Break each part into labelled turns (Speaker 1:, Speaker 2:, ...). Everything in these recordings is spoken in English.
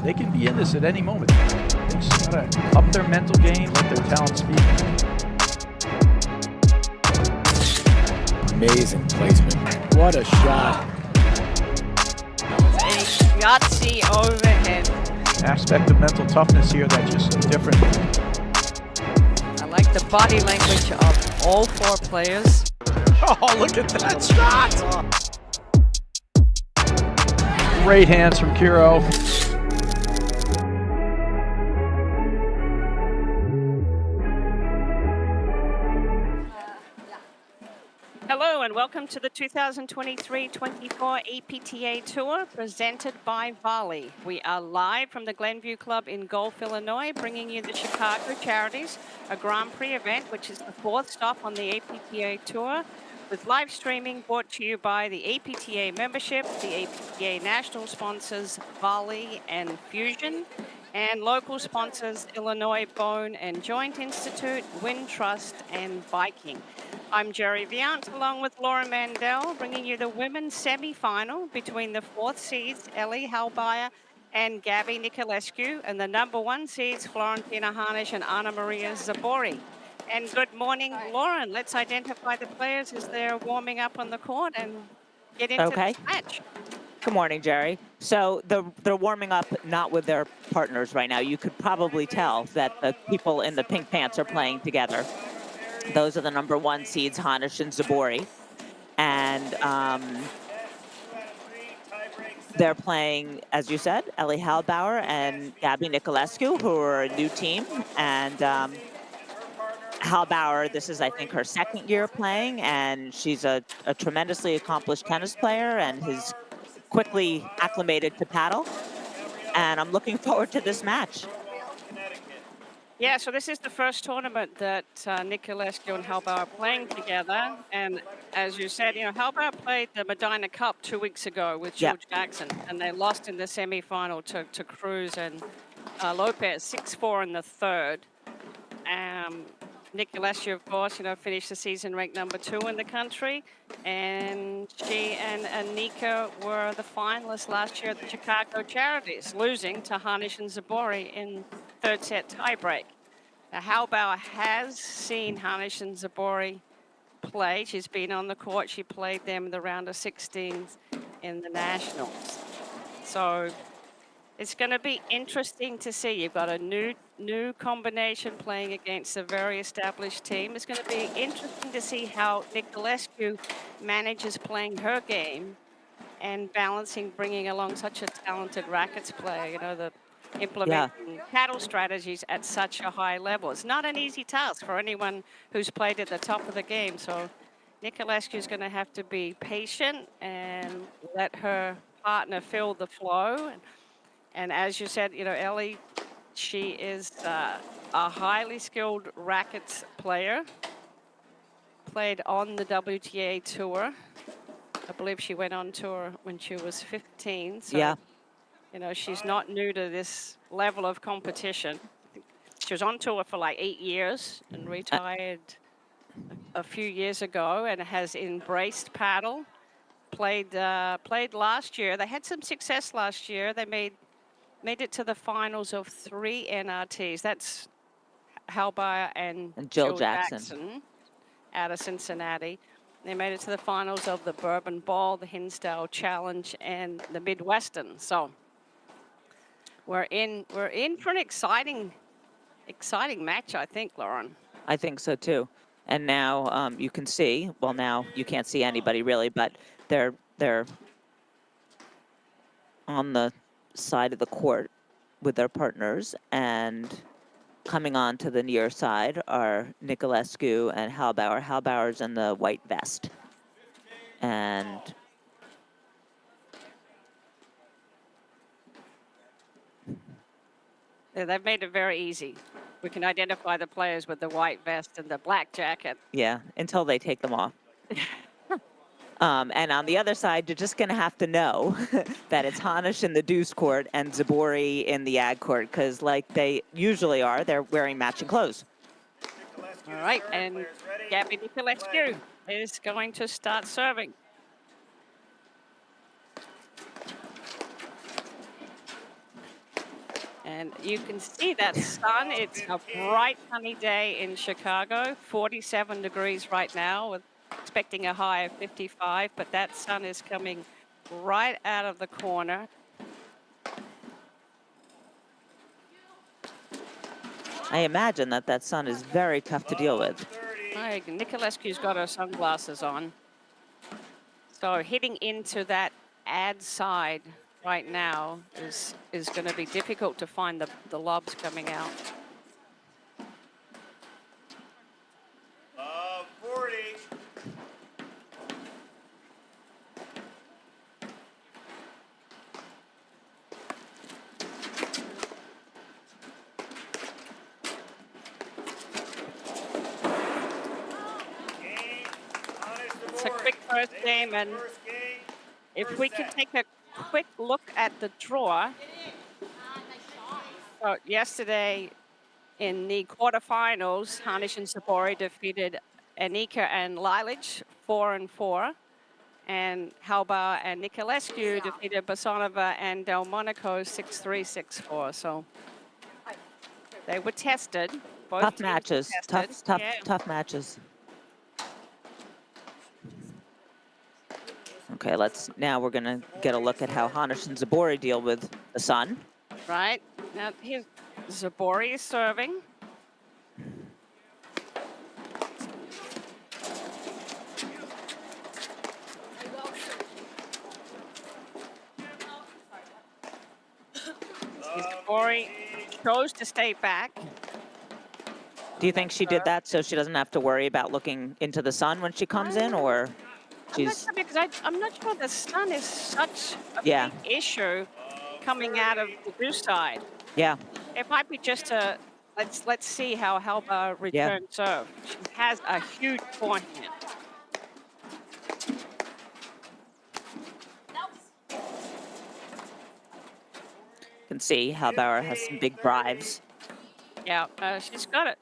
Speaker 1: They can be in this at any moment. They just gotta up their mental game, let their talent speak.
Speaker 2: Amazing placement. What a shot.
Speaker 3: A Yahtzee overhead.
Speaker 1: Aspect of mental toughness here that's just different.
Speaker 3: I like the body language of all four players.
Speaker 1: Oh, look at that shot! Great hands from Kiro.
Speaker 3: Hello and welcome to the 2023-24 APTA Tour presented by Volley. We are live from the Glenview Club in Gulf, Illinois, bringing you the Chicago Charities, a Grand Prix event, which is the fourth stop on the APTA Tour, with live streaming brought to you by the APTA membership, the APTA national sponsors Volley and Fusion, and local sponsors Illinois Bone and Joint Institute, Wind Trust, and Viking. I'm Jerry Viant, along with Laura Mandel, bringing you the women's semi-final between the fourth seeds, Ellie Halbauer and Gabby Niculescu, and the number one seeds, Florentina Hanisch and Anna Maria Zubori. And good morning, Lauren. Let's identify the players as they're warming up on the court and get into this match.
Speaker 4: Good morning, Jerry. So they're warming up not with their partners right now. You could probably tell that the people in the pink pants are playing together. Those are the number one seeds, Hanisch and Zubori. And they're playing, as you said, Ellie Halbauer and Gabby Niculescu, who are a new team. And Halbauer, this is, I think, her second year playing, and she's a tremendously accomplished tennis player and has quickly acclimated to paddle. And I'm looking forward to this match.
Speaker 3: Yeah, so this is the first tournament that Niculescu and Halbauer are playing together. And as you said, Halbauer played the Medina Cup 2 weeks ago with Jill Jackson, and they lost in the semifinal to Cruz and Lopez, 6-4 in the third. Niculescu, of course, finished the season ranked number 2 in the country. And she and Anika were the finalists last year at the Chicago Charities, losing to Hanisch and Zubori in third set tiebreak. Now, Halbauer has seen Hanisch and Zubori play. She's been on the court. She played them in the round of 16s in the Nationals. So it's going to be interesting to see. You've got a new combination playing against a very established team. It's going to be interesting to see how Niculescu manages playing her game and balancing bringing along such a talented rackets player, the implementing paddle strategies at such a high level. It's not an easy task for anyone who's played at the top of the game. So Niculescu is going to have to be patient and let her partner feel the flow. And as you said, Ellie, she is a highly skilled rackets player. Played on the WTA tour. I believe she went on tour when she was 15. So, she's not new to this level of competition. She was on tour for like 8 years and retired a few years ago and has embraced paddle. Played last year. They had some success last year. They made it to the finals of 3 NRTs. That's Halbauer and Jill Jackson out of Cincinnati. They made it to the finals of the Bourbon Ball, the Hinsdale Challenge, and the Midwestern. So we're in for an exciting match, I think, Lauren.
Speaker 4: I think so too. And now you can see. Well, now you can't see anybody really, but they're on the side of the court with their partners, and coming on to the near side are Niculescu and Halbauer. Halbauer's in the white vest. And
Speaker 3: they've made it very easy. We can identify the players with the white vest and the black jacket.
Speaker 4: Yeah, until they take them off. And on the other side, you're just going to have to know that it's Hanisch in the deuce court and Zubori in the ag court, because like they usually are, they're wearing matching clothes.
Speaker 3: All right, and Gabby Niculescu is going to start serving. And you can see that sun. It's a bright sunny day in Chicago, 47 degrees right now, with expecting a high of 55, but that sun is coming right out of the corner.
Speaker 4: I imagine that sun is very tough to deal with.
Speaker 3: Niculescu's got her sunglasses on. So hitting into that ad side right now is going to be difficult to find the lobs coming out.
Speaker 5: 40.
Speaker 3: It's a quick first game, and if we could take a quick look at the draw. So yesterday in the quarterfinals, Hanisch and Zubori defeated Anika and Lilich 4-4, and Halbauer and Niculescu defeated Basonova and Delmonico 6-3, 6-4. So they were tested. Both
Speaker 4: Tough
Speaker 3: teams were
Speaker 4: matches.
Speaker 3: tested.
Speaker 4: Tough matches. Okay, now we're gonna get a look at how Hanisch and Zubori deal with the sun.
Speaker 3: Right, now here's Zubori is serving. Zubori chose to stay back.
Speaker 4: Do you think she did that so she doesn't have to worry about looking into the sun when she comes in, or
Speaker 3: I'm not
Speaker 4: she's...
Speaker 3: sure, because I'm not sure the sun is such a
Speaker 4: Yeah.
Speaker 3: big issue coming out of the blue side.
Speaker 4: Yeah,
Speaker 3: It might be just a let's see how Halbauer returns serve. She has a huge forehand.
Speaker 4: you can see Halbauer has some big drives.
Speaker 3: Yeah, she's got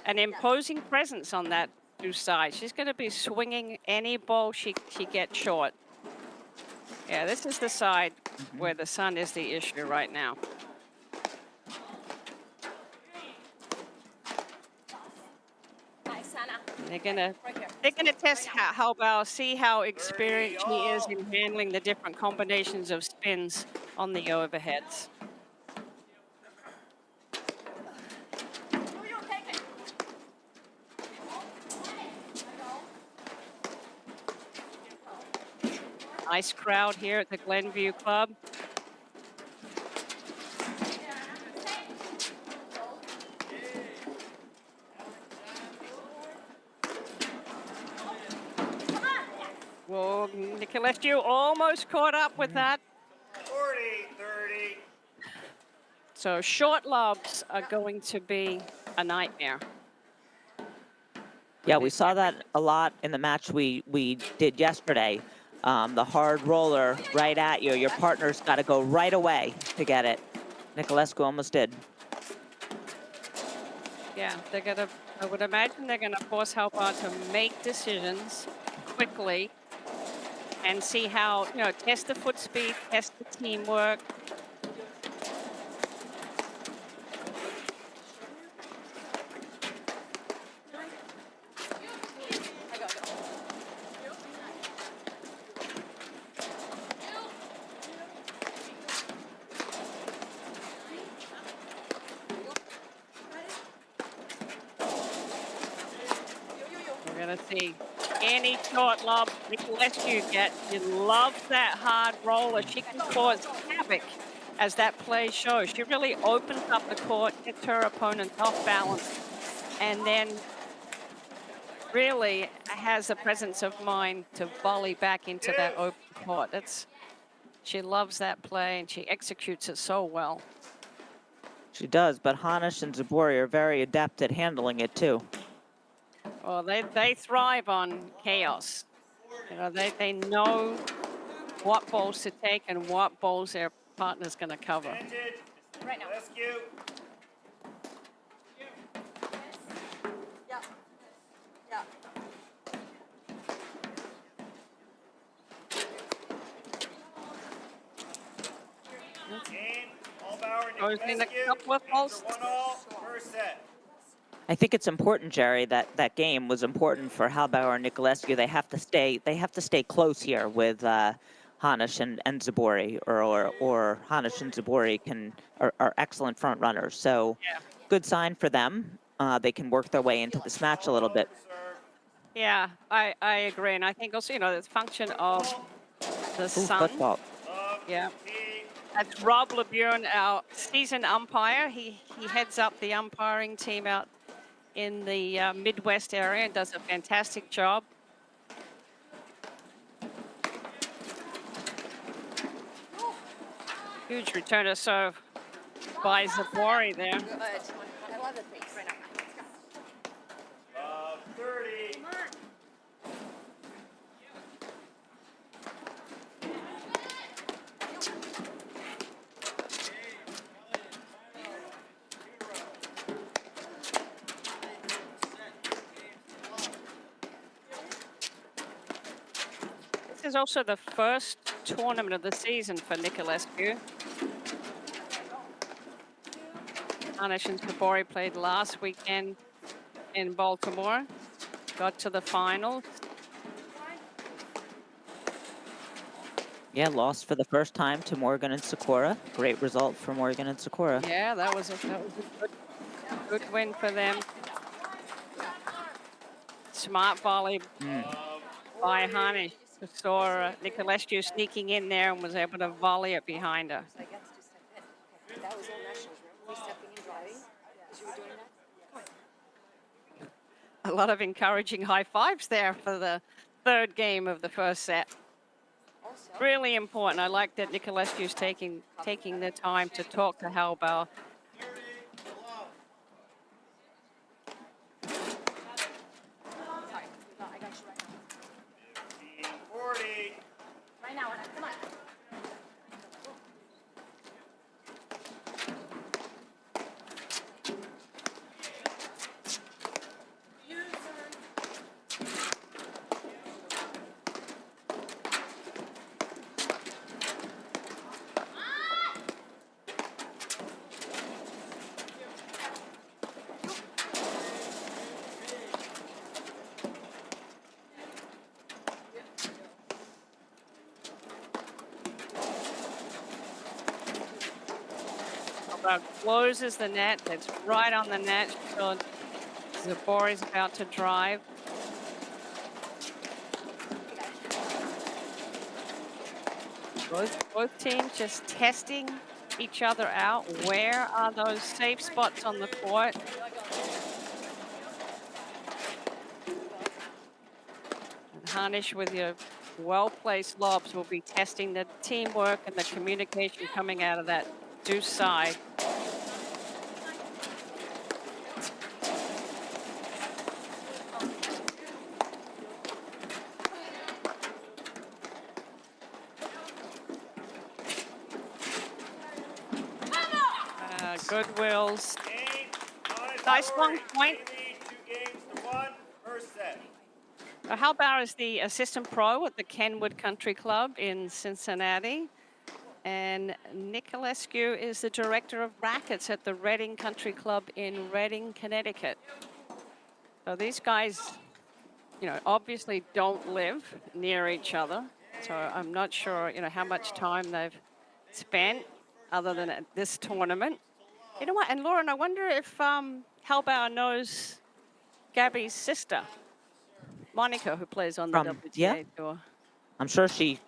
Speaker 3: an imposing presence on that blue side. She's going to be swinging any ball she gets short. Yeah, this is the side where the sun is the issue right now. They're gonna test Halbauer, see how experienced she is in handling the different combinations of spins on the overheads. Nice crowd here at the Glenview Club. Well, Niculescu almost caught up with that.
Speaker 5: 40, 30.
Speaker 3: So short lobs are going to be a nightmare.
Speaker 4: Yeah, we saw that a lot in the match we did yesterday. The hard roller right at you. Your partner's got to go right away to get it. Niculescu almost did.
Speaker 3: Yeah, I would imagine they're gonna force Halbauer to make decisions quickly and see how, test the foot speed, test the teamwork. We're gonna see any short lob Niculescu gets. She loves that hard roller. She can cause havoc, as that play shows. She really opens up the court, gets her opponent off balance, and then really has the presence of mind to volley back into that open court. She loves that play, and she executes it so well.
Speaker 4: She does, but Hanisch and Zubori are very adept at handling it too.
Speaker 3: Well, they thrive on chaos. They know what balls to take and what balls their partner's going to cover.
Speaker 5: Right now. Rescue.
Speaker 6: Yeah. Yeah.
Speaker 5: Game. Halbauer,
Speaker 3: Goes in a
Speaker 5: Niculescu.
Speaker 3: couple of
Speaker 5: Games
Speaker 3: balls.
Speaker 5: are 1-all, first set.
Speaker 4: I think it's important, Jerry, that game was important for Halbauer and Niculescu. They have to stay close here with Hanisch and Zubori, or Hanisch and Zubori are excellent front runners. So
Speaker 3: Yeah.
Speaker 4: good sign for them. They can work their way into this match a little bit.
Speaker 5: Serve.
Speaker 3: Yeah, I agree. And I think also, it's a function of the
Speaker 4: Ooh,
Speaker 3: sun.
Speaker 4: football.
Speaker 5: Love.
Speaker 3: Yeah.
Speaker 5: T.
Speaker 3: That's Rob LeBuren, our seasoned umpire. He heads up the umpiring team out in the Midwest area and does a fantastic job. Huge return to serve by Zubori there.
Speaker 6: Good. I love it. Right now.
Speaker 5: 30.
Speaker 3: This is also the first tournament of the season for Niculescu. Hanisch and Zubori played last weekend in Baltimore, got to the finals.
Speaker 4: Yeah, lost for the first time to Morgan and Sakura. Great result for Morgan and Sakura.
Speaker 3: Yeah, that was a good win for them. Smart volley by Hanisch. Saw Niculescu sneaking in there and was able to volley it behind her.
Speaker 6: So I got to step in. Okay. That was all nationals. Remember me stepping in driving? Because you were doing that? Come on.
Speaker 3: A lot of encouraging high fives there for the third game of the first set.
Speaker 6: Also,
Speaker 3: Really important. I like that Niculescu's taking the time to talk to Halbauer.
Speaker 6: sorry. No, I got you right now.
Speaker 5: 15, 40.
Speaker 6: Right now. Come on.
Speaker 3: Closes the net. It's right on the net. So Zubori's about to drive. Both teams just testing each other out. Where are those safe spots on the court? And Hanisch with your well-placed lobs will be testing the teamwork and the communication coming out of that deuce side. Goodwills.
Speaker 5: Game.
Speaker 3: Nice long point.
Speaker 5: 2 games to 1, first set.
Speaker 3: Halbauer is the assistant pro at the Kenwood Country Club in Cincinnati. And Niculescu is the director of rackets at the Reading Country Club in Reading, Connecticut. So these guys, obviously don't live near each other. So I'm not sure, how much time they've spent other than at this tournament. You know what? And Lauren, I wonder if Halbauer knows Gabby's sister, Monica, who plays on the WTA tour.
Speaker 4: I'm sure she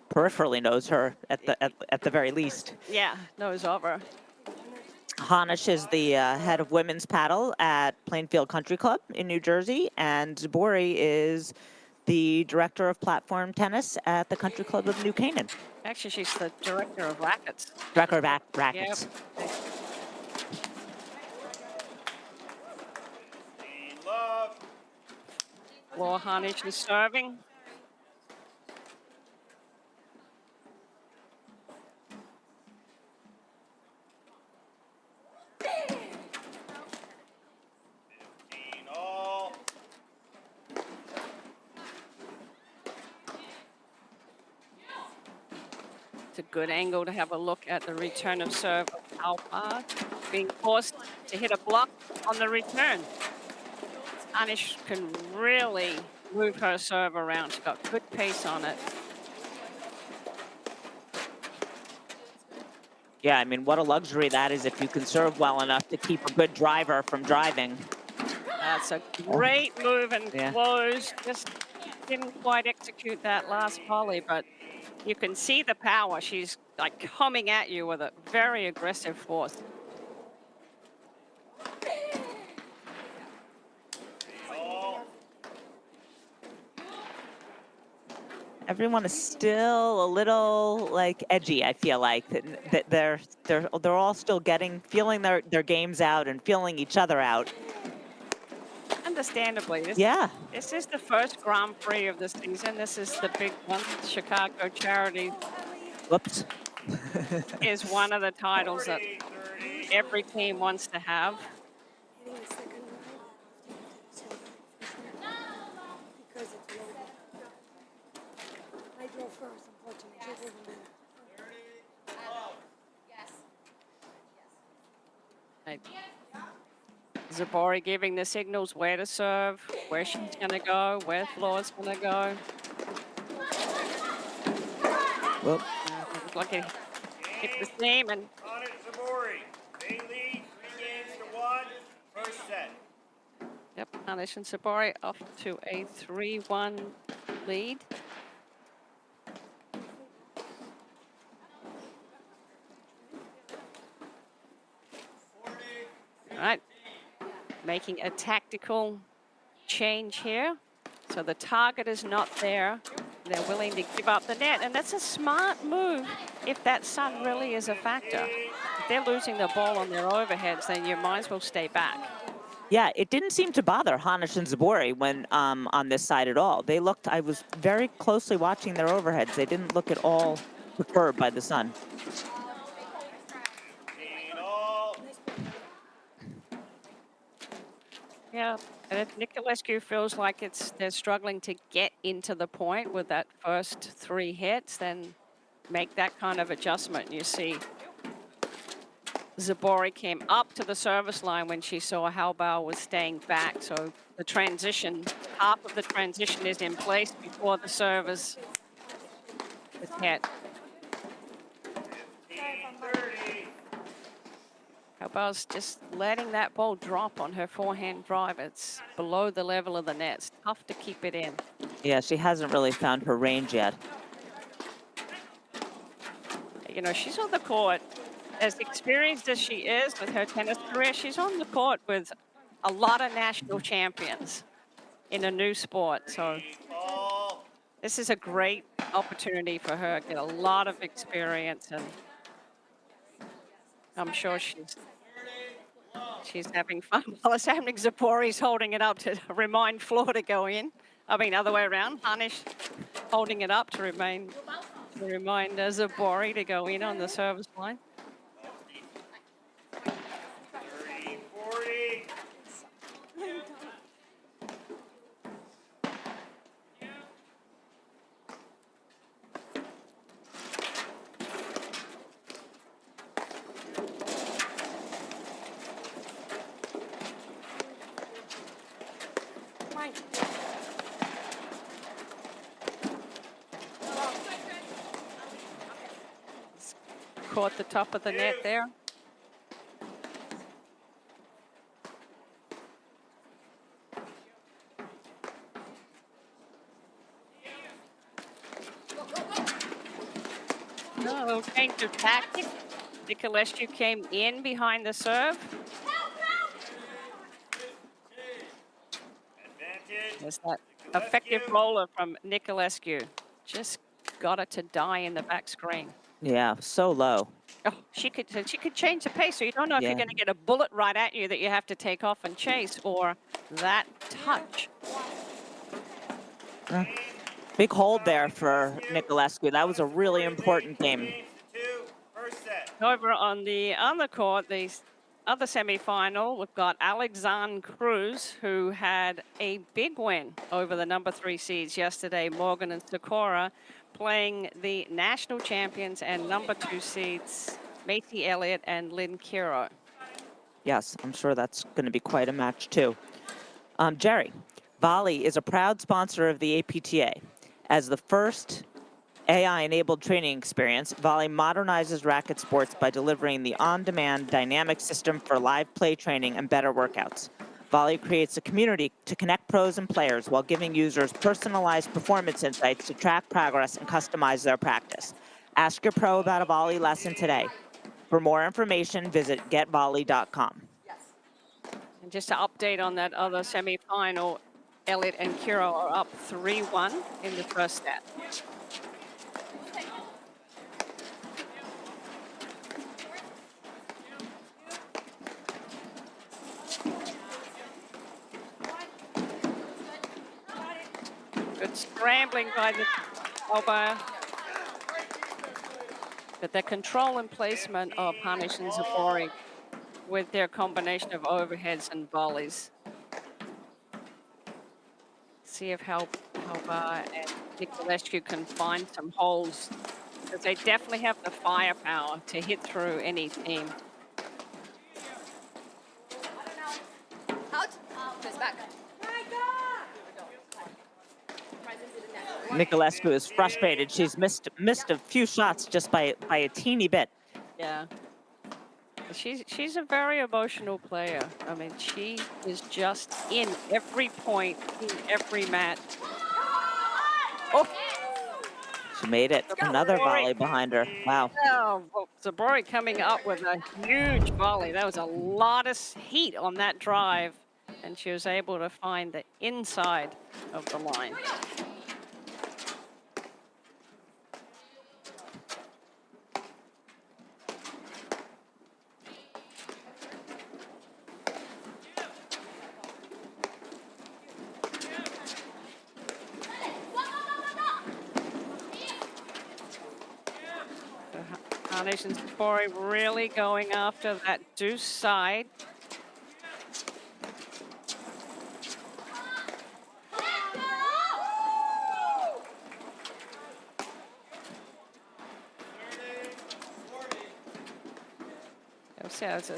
Speaker 4: peripherally knows her at the very least.
Speaker 3: Yeah, knows of her.
Speaker 4: Hanisch is the head of women's paddle at Plainfield Country Club in New Jersey, and Zubori is the director of platform tennis at the Country Club of New Canaan.
Speaker 3: Actually, she's the director of rackets.
Speaker 4: Director of rackets.
Speaker 3: Yep.
Speaker 5: Love.
Speaker 3: Laura Hanisch is serving.
Speaker 5: All.
Speaker 3: It's a good angle to have a look at the return of serve of Halbauer being forced to hit a block on the return. Hanisch can really move her serve around. She's got good pace on it.
Speaker 4: Yeah, I mean, what a luxury that is if you can serve well enough to keep a good driver from driving.
Speaker 3: That's a great move and
Speaker 4: Yeah.
Speaker 3: close. Just didn't quite execute that last volley, but you can see the power. She's like coming at you with a very aggressive force.
Speaker 4: Everyone is still a little like edgy. I feel like that they're all still feeling their games out and feeling each other out.
Speaker 3: Understandably, this is the first Grand Prix of the season. This is the big one. Chicago Charities
Speaker 4: Whoops.
Speaker 3: is one of the titles that every team wants to have.
Speaker 6: Hitting the second drive because it's loaded. I drove first, unfortunately. She wasn't there.
Speaker 3: Zubori giving the signals where to serve, where she's going to go, where Floor's going to go.
Speaker 4: Well,
Speaker 3: Look at hit the seam and
Speaker 5: Hanisch, Zubori. They lead 3-1. First set.
Speaker 3: yep, Hanisch and Zubori off to a 3-1 lead. All right, making a tactical change here. So the target is not there. They're willing to give up the net, and that's a smart move if that sun really is a factor. If they're losing the ball on their overheads, then you might as well stay back.
Speaker 4: yeah, it didn't seem to bother Hanisch and Zubori when on this side at all. They looked. I was very closely watching their overheads. They didn't look at all perturbed by the sun.
Speaker 3: Yeah, and if Niculescu feels like they're struggling to get into the point with that first 3 hits, then make that kind of adjustment. You see Zubori came up to the service line when she saw Halbauer was staying back. So the transition, half of the transition is in place before the service is hit.
Speaker 5: 30.
Speaker 3: Halbauer's just letting that ball drop on her forehand drive. It's below the level of the net. It's tough to keep it in.
Speaker 4: Yeah, she hasn't really found her range yet.
Speaker 3: You know, she's on the court, as experienced as she is with her tennis career, she's on the court with a lot of national champions in a new sport. So this is a great opportunity for her, get a lot of experience, and I'm sure she's having fun while it's happening. Zubori's holding it up to remind Floor to go in. I mean, other way around. Hanisch holding it up to remind Zubori to go in on the service line.
Speaker 5: 30, 40.
Speaker 6: Mine.
Speaker 3: Caught the top of the net there. No, a little change of tactic. Niculescu came in behind the serve.
Speaker 5: Advantage.
Speaker 3: There's that effective roller from Niculescu. Just got it to die in the back screen.
Speaker 4: Yeah, so low.
Speaker 3: Oh, she could change the pace, so you don't know if
Speaker 4: Yeah.
Speaker 3: you're going to get a bullet right at you that you have to take off and chase, or that touch.
Speaker 4: Big hold there for Niculescu. That was a really important game.
Speaker 5: 2, first set.
Speaker 3: Over on the other court, the other semifinal, we've got Alexandre Cruz, who had a big win over the number 3 seeds yesterday, Morgan and Sakura, playing the national champions and number 2 seeds Macy Elliott and Lynn Kiro.
Speaker 4: Yes, I'm sure that's going to be quite a match too. Jerry, volley is a proud sponsor of the APTA. As the first AI-enabled training experience, volley modernizes racket sports by delivering the on-demand dynamic system for live play training and better workouts. Volley creates a community to connect pros and players while giving users personalized performance insights to track progress and customize their practice. Ask your pro about a volley lesson today. For more information, visit getvolley.com.
Speaker 3: And just to update on that other semifinal, Elliott and Kiro are up 3-1 in the first set. Good scrambling by the Halbauer. But the control and placement of Hanisch and Zubori with their combination of overheads and volleys. See if Halbauer and Niculescu can find some holes, because they definitely have the firepower to hit through any team.
Speaker 6: Out. Goes back.
Speaker 4: Niculescu is frustrated. She's missed a few shots just by a teeny bit.
Speaker 3: Yeah. She's a very emotional player. I mean, she is just in every point, in every match. Oh,
Speaker 4: She made it. Another volley behind her. Wow.
Speaker 3: oh, well, Zubori coming up with a huge volley. That was a lot of heat on that drive, and she was able to find the inside of the line. Hanisch and Zubori really going after that deuce side. So it's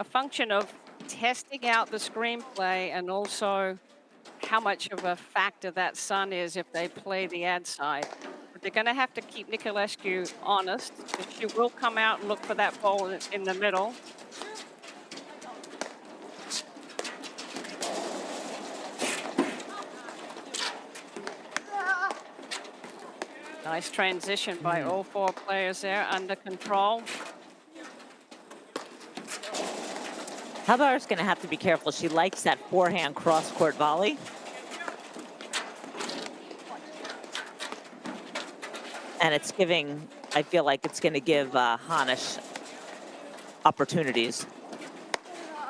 Speaker 3: a function of testing out the screenplay and also how much of a factor that sun is if they play the ad side. But they're going to have to keep Niculescu honest. She will come out and look for that ball in the middle. Nice transition by all four players there, under control.
Speaker 4: Halbauer's going to have to be careful. She likes that forehand cross-court volley. And it's giving, I feel like it's going to give Hanisch opportunities.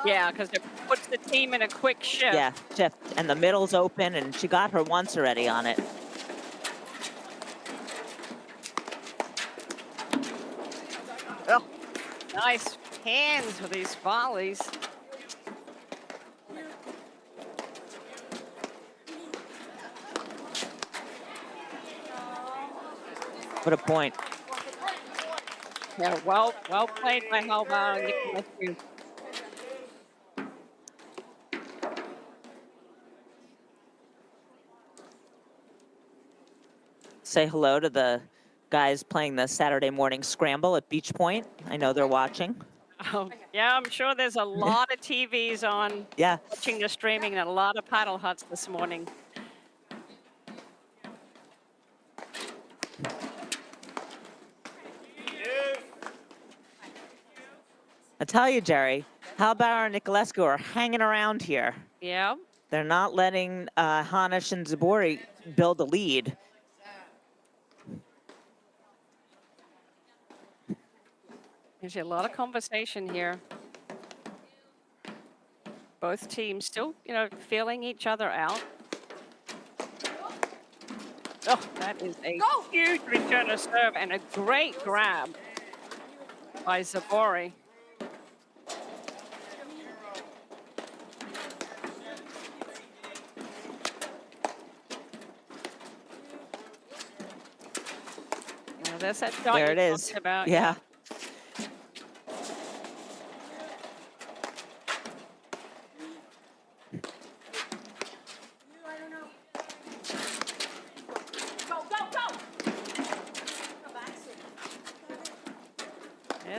Speaker 3: Yeah, because it puts the team in a quick shift.
Speaker 4: Yeah, shift. And the middle's open, and she got her once already on it.
Speaker 3: Oh, nice hands with these volleys.
Speaker 4: What a point.
Speaker 3: Yeah, well played by Halbauer and Niculescu.
Speaker 4: Say hello to the guys playing the Saturday morning scramble at Beach Point. I know they're watching.
Speaker 3: Oh, yeah, I'm sure there's a lot of TVs on
Speaker 4: Yeah.
Speaker 3: watching the streaming and a lot of paddle huts this morning.
Speaker 4: I tell you, Jerry, Halbauer and Niculescu are hanging around here.
Speaker 3: Yeah.
Speaker 4: They're not letting Hanisch and Zubori build a lead.
Speaker 3: There's a lot of conversation here. Both teams still, feeling each other out. Oh, that is a huge return of serve and a great grab by Zubori. That's that shot
Speaker 4: There it
Speaker 3: you
Speaker 4: is.
Speaker 3: talked about.
Speaker 4: Yeah.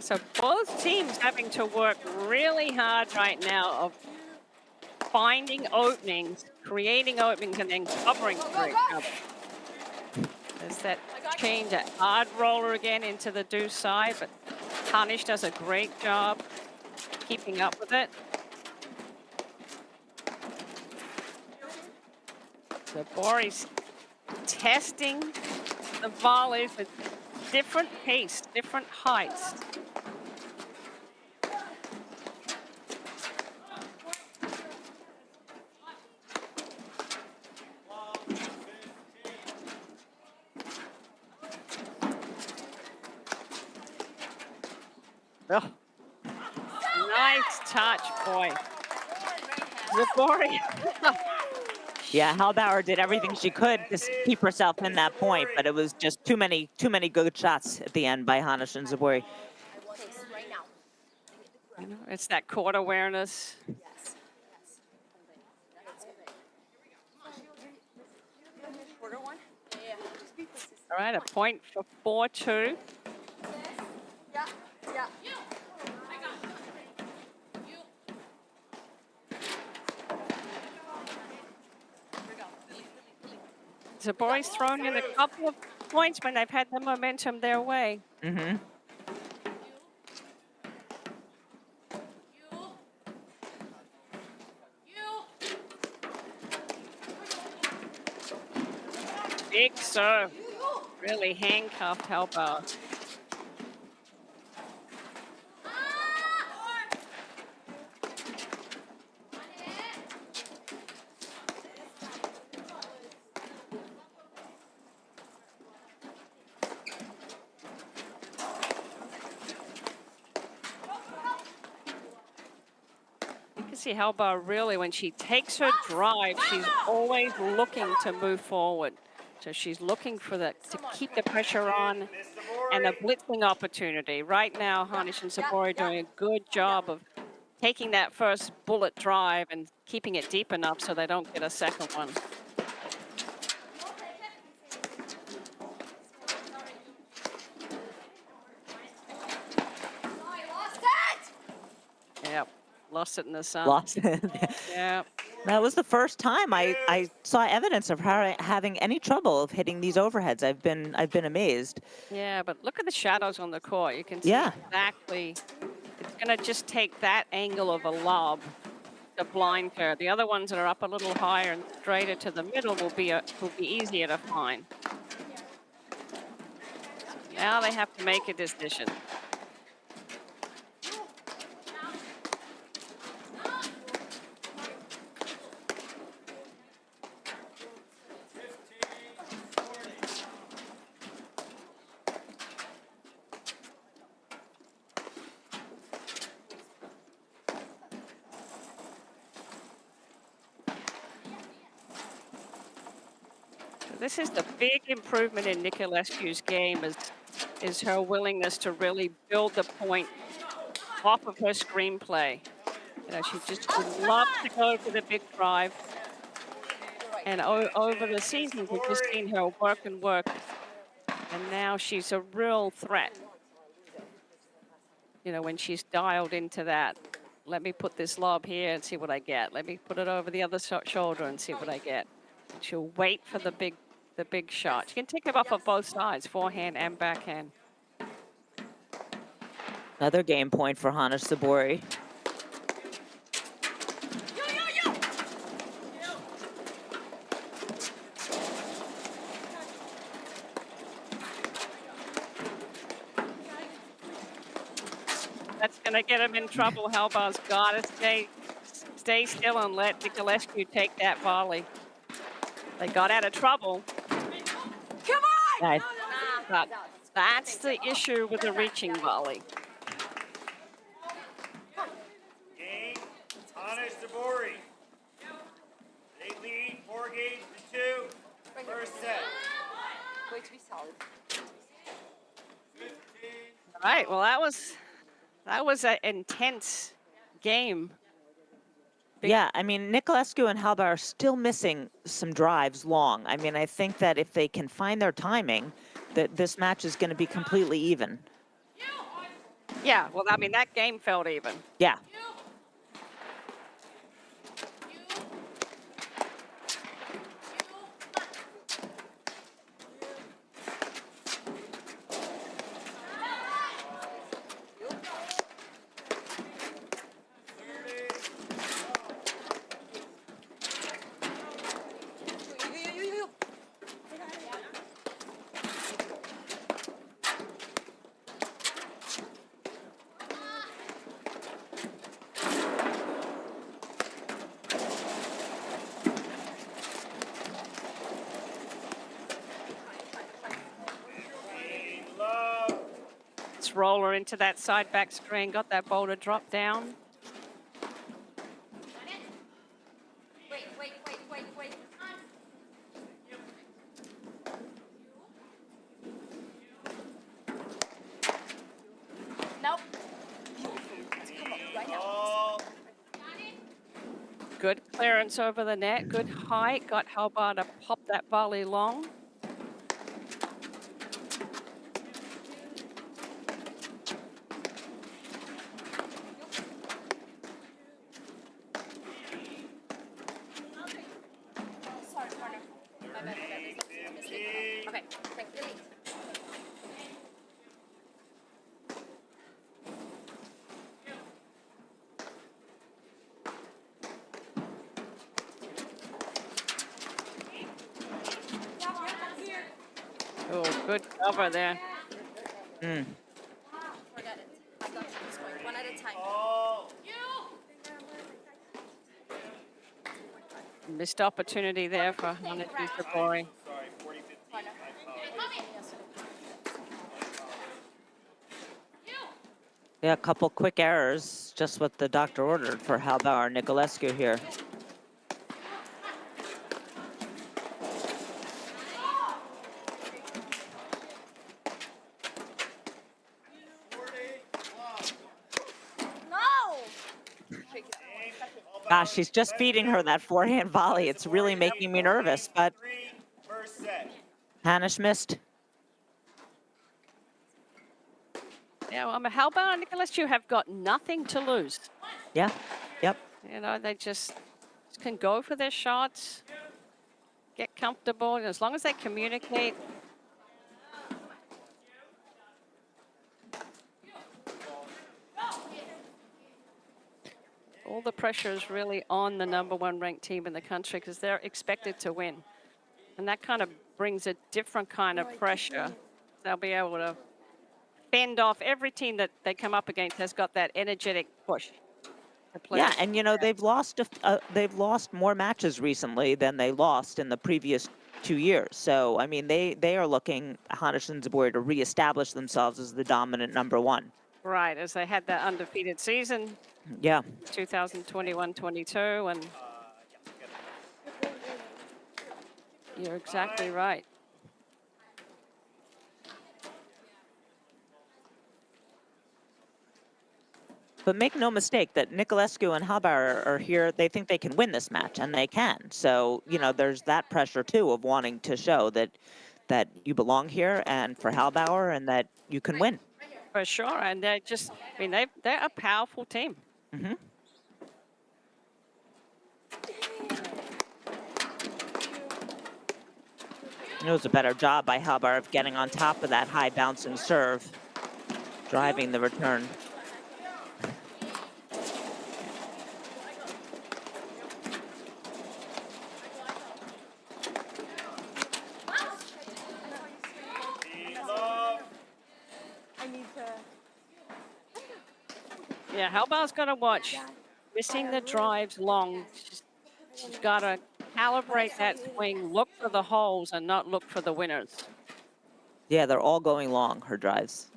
Speaker 3: So both teams having to work really hard right now of finding openings, creating openings, and then covering for each other. There's that change, a hard roller again into the deuce side, but Hanisch does a great job keeping up with it. Zubori's testing the volleys with different pace, different heights. Oh. Nice touch, boy. Zubori.
Speaker 4: Yeah, Halbauer did everything she could to keep herself in that point, but it was just too many good shots at the end by Hanisch and Zubori.
Speaker 6: Right now.
Speaker 3: You know, it's that court awareness.
Speaker 6: Yes. Quarter one? Yeah. Just be persistent.
Speaker 3: All right, a point for 4-2.
Speaker 6: Yeah. Yeah.
Speaker 3: Zubori's thrown in a couple of points when they've had the momentum their way.
Speaker 4: Mm-hmm.
Speaker 3: Big serve. Really handcuffed Halbauer. You can see Halbauer really, when she takes her drive, she's always looking to move forward. So she's looking for to keep the pressure on and a blitzing opportunity. Right now, Hanisch and Zubori doing a good job of taking that first bullet drive and keeping it deep enough so they don't get a second one. Yep, lost it in the sun.
Speaker 4: Lost it.
Speaker 3: Yeah.
Speaker 4: That was the first time I saw evidence of her having any trouble of hitting these overheads. I've been amazed.
Speaker 3: Yeah, but look at the shadows on the court. You can see
Speaker 4: Yeah.
Speaker 3: exactly. It's going to just take that angle of a lob to blind her. The other ones that are up a little higher and straighter to the middle will be easier to find. So now they have to make a decision. This is the big improvement in Niculescu's game is her willingness to really build the point off of her screenplay. You know, she just would love to go for the big drive. And over the seasons, we've just seen her work and work. And now she's a real threat. You know, when she's dialed into that, let me put this lob here and see what I get. Let me put it over the other shoulder and see what I get. And she'll wait for the big shot. She can take it off of both sides, forehand and backhand.
Speaker 4: Another game point for Hanisch Zubori.
Speaker 3: That's going to get him in trouble. Halbauer's got to stay still and let Niculescu take that volley. They got out of trouble.
Speaker 6: Come on!
Speaker 4: Nice.
Speaker 3: But that's the issue with the reaching volley.
Speaker 5: Game, Hanisch Zubori. They lead 4 games to 2. First set.
Speaker 6: Way to be solid.
Speaker 3: All right, well, that was an intense game.
Speaker 4: Yeah, I mean, Niculescu and Halbauer are still missing some drives long. I mean, I think that if they can find their timing, that this match is going to be completely even.
Speaker 3: Yeah, well, I mean, that game felt even.
Speaker 4: Yeah.
Speaker 5: Love.
Speaker 3: Let's roll her into that side back screen. Got that ball to drop down.
Speaker 6: Wait. Nope. Come on, right now.
Speaker 5: Ball.
Speaker 3: Good clearance over the net. Good height. Got Halbauer to pop that volley long.
Speaker 6: Sorry, partner. My bad. It's a mistake. Okay, thank you.
Speaker 3: Oh, good cover there.
Speaker 4: Mm.
Speaker 6: Forget it. I got you this point. One at a time.
Speaker 5: Ball.
Speaker 3: Missed opportunity there for Hanisch and Zubori.
Speaker 5: Sorry, 40, 50.
Speaker 6: Partner.
Speaker 4: Yeah, a couple quick errors, just what the doctor ordered for Halbauer and Niculescu here.
Speaker 6: No!
Speaker 4: Gosh, she's just feeding her that forehand volley. It's really making me nervous, but
Speaker 5: 3, first set.
Speaker 4: Hanisch missed.
Speaker 3: Yeah, well, Halbauer and Niculescu have got nothing to lose.
Speaker 4: Yeah, yep.
Speaker 3: You know, they just can go for their shots, get comfortable, and as long as they communicate. All the pressure is really on the #1 ranked team in the country because they're expected to win. And that kind of brings a different kind of pressure. They'll be able to fend off every team that they come up against has got that energetic push.
Speaker 4: Yeah, and you know they've lost more matches recently than they lost in the previous 2 years. So I mean they are looking Hanisch and Zubori to reestablish themselves as the dominant #1.
Speaker 3: Right, as they had that undefeated season,
Speaker 4: Yeah.
Speaker 3: 2021-22, and you're exactly right.
Speaker 4: But make no mistake that Niculescu and Halbauer are here. They think they can win this match, and they can. So, you know, there's that pressure, too, of wanting to show that you belong here and for Halbauer and that you can win.
Speaker 3: For sure, and they're just, I mean, they're a powerful team.
Speaker 4: Mm-hmm. It was a better job by Halbauer of getting on top of that high bouncing serve, driving the return.
Speaker 3: Yeah, Halbauer's got to watch. Missing the drives long. She's got to calibrate that swing, look for the holes and not look for the winners.
Speaker 4: Yeah, they're all going long, her drives.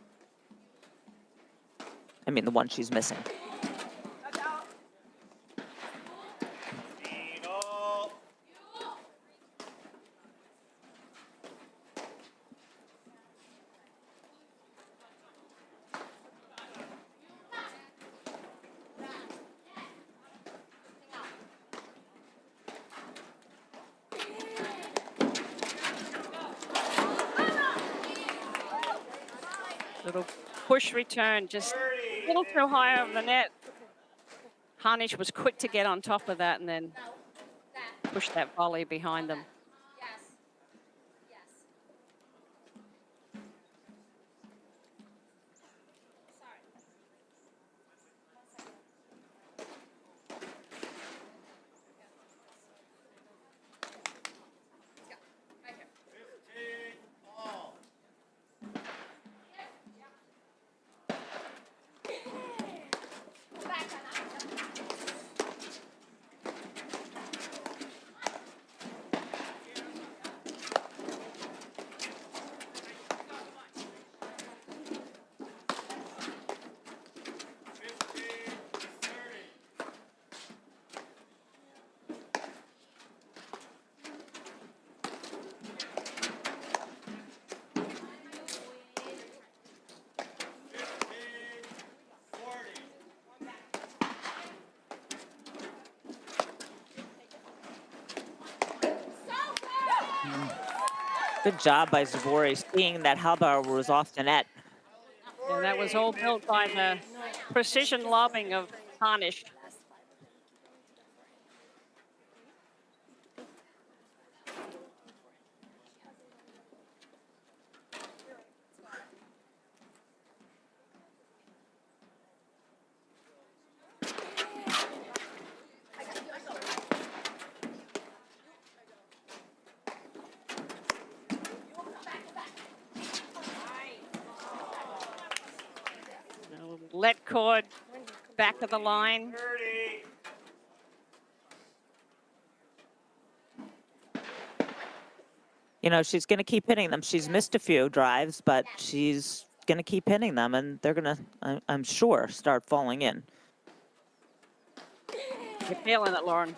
Speaker 4: I mean, the one she's missing.
Speaker 3: Little push return, just little too high over the net. Hanisch was quick to get on top of that and then push that volley behind them.
Speaker 4: Good job by Zubori, seeing that Halbauer was off the net.
Speaker 3: And that was all built by the precision lobbing of Hanisch. Let cord, back of the line.
Speaker 5: 30.
Speaker 4: You know, she's going to keep hitting them. She's missed a few drives, but she's going to keep hitting them, and they're going to, I'm sure, start falling in.
Speaker 3: You're feeling it, Lauren.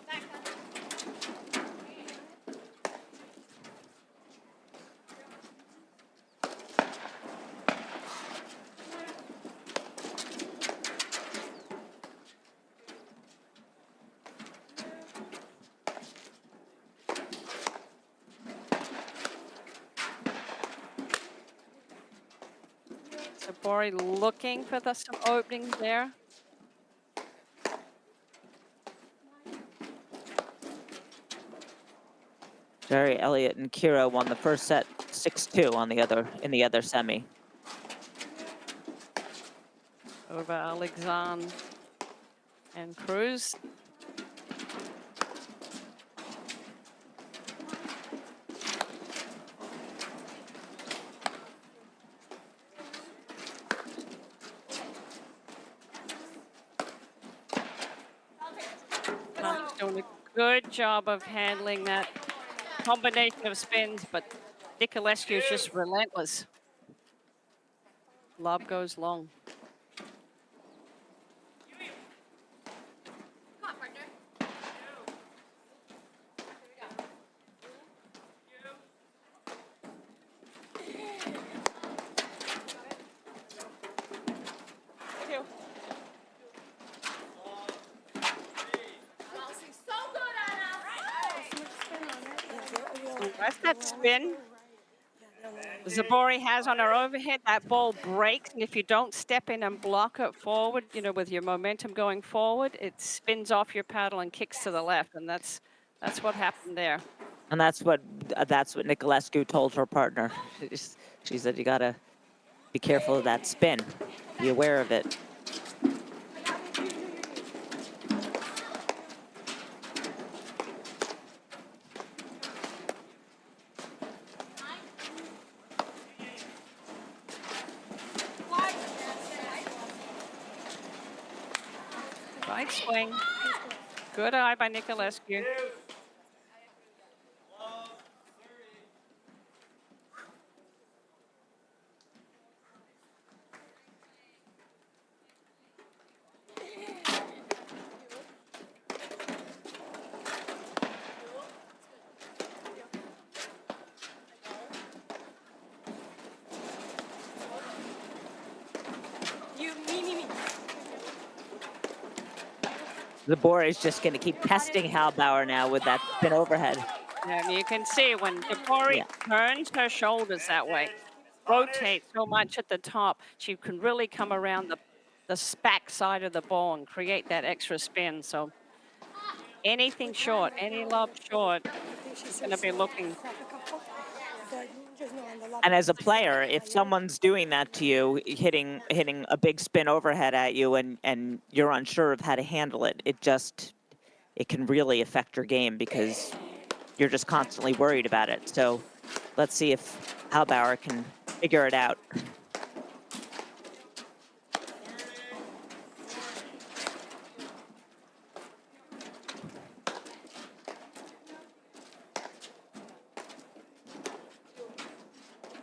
Speaker 3: Zubori looking for some openings there.
Speaker 4: Jerry Elliott and Kira won the first set 6-2 on in the other semi.
Speaker 3: Over Alexandre and Cruz. Doing a good job of handling that combination of spins, but Niculescu is just relentless. Lob goes long. That's that spin Zubori has on her overhead. That ball breaks, and if you don't step in and block it forward, you know, with your momentum going forward, it spins off your paddle and kicks to the left, and that's what happened there.
Speaker 4: And that's what Niculescu told her partner. She said, you got to be careful of that spin. Be aware of it.
Speaker 3: Right swing. Good eye by Niculescu.
Speaker 4: Zubori is just going to keep testing Halbauer now with that spin overhead.
Speaker 3: And you can see when Zubori turns her shoulders that way, rotates so much at the top, she can really come around the the back side of the ball and create that extra spin. So anything short, any lob short, going to be looking.
Speaker 4: And as a player, if someone's doing that to you, hitting a big spin overhead at you, and you're unsure of how to handle it, it can really affect your game because you're just constantly worried about it. So let's see if Halbauer can figure it out.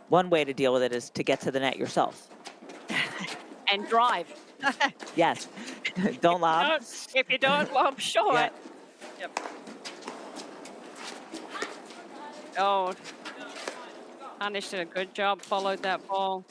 Speaker 4: One way to deal with it is to get to the net yourself.
Speaker 3: And drive.
Speaker 4: Yes. Don't lob.
Speaker 3: If you don't lob short.
Speaker 4: Yeah.
Speaker 3: Yep. Oh, Hanisch did a good job, followed that ball.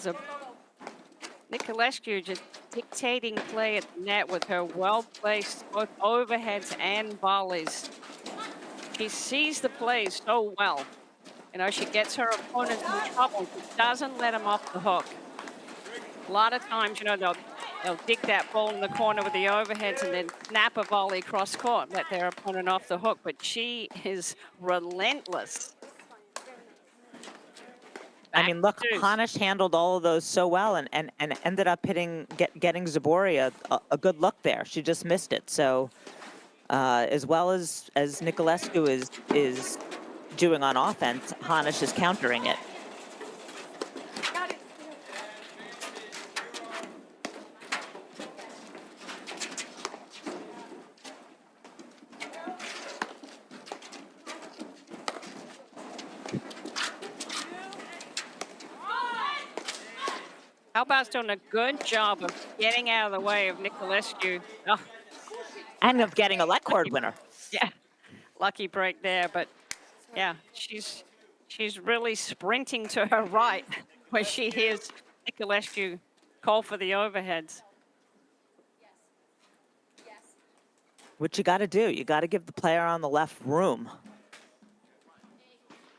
Speaker 3: So Niculescu just dictating play at the net with her well-placed both overheads and volleys. She sees the plays so well. You know, she gets her opponents in trouble. She doesn't let them off the hook. A lot of times, you know, they'll dig that ball in the corner with the overheads and then snap a volley cross court, let their opponent off the hook. But she is relentless.
Speaker 4: I mean, look, Hanisch handled all of those so well and ended up getting Zubori a good look there. She just missed it. So as well as Niculescu is doing on offense, Hanisch is countering it.
Speaker 3: Halbauer's doing a good job of getting out of the way of Niculescu. Oh,
Speaker 4: And of getting a let cord winner.
Speaker 3: yeah, lucky break there, but yeah, she's really sprinting to her right where she hears Niculescu call for the overheads.
Speaker 4: What you got to do, you got to give the player on the left room.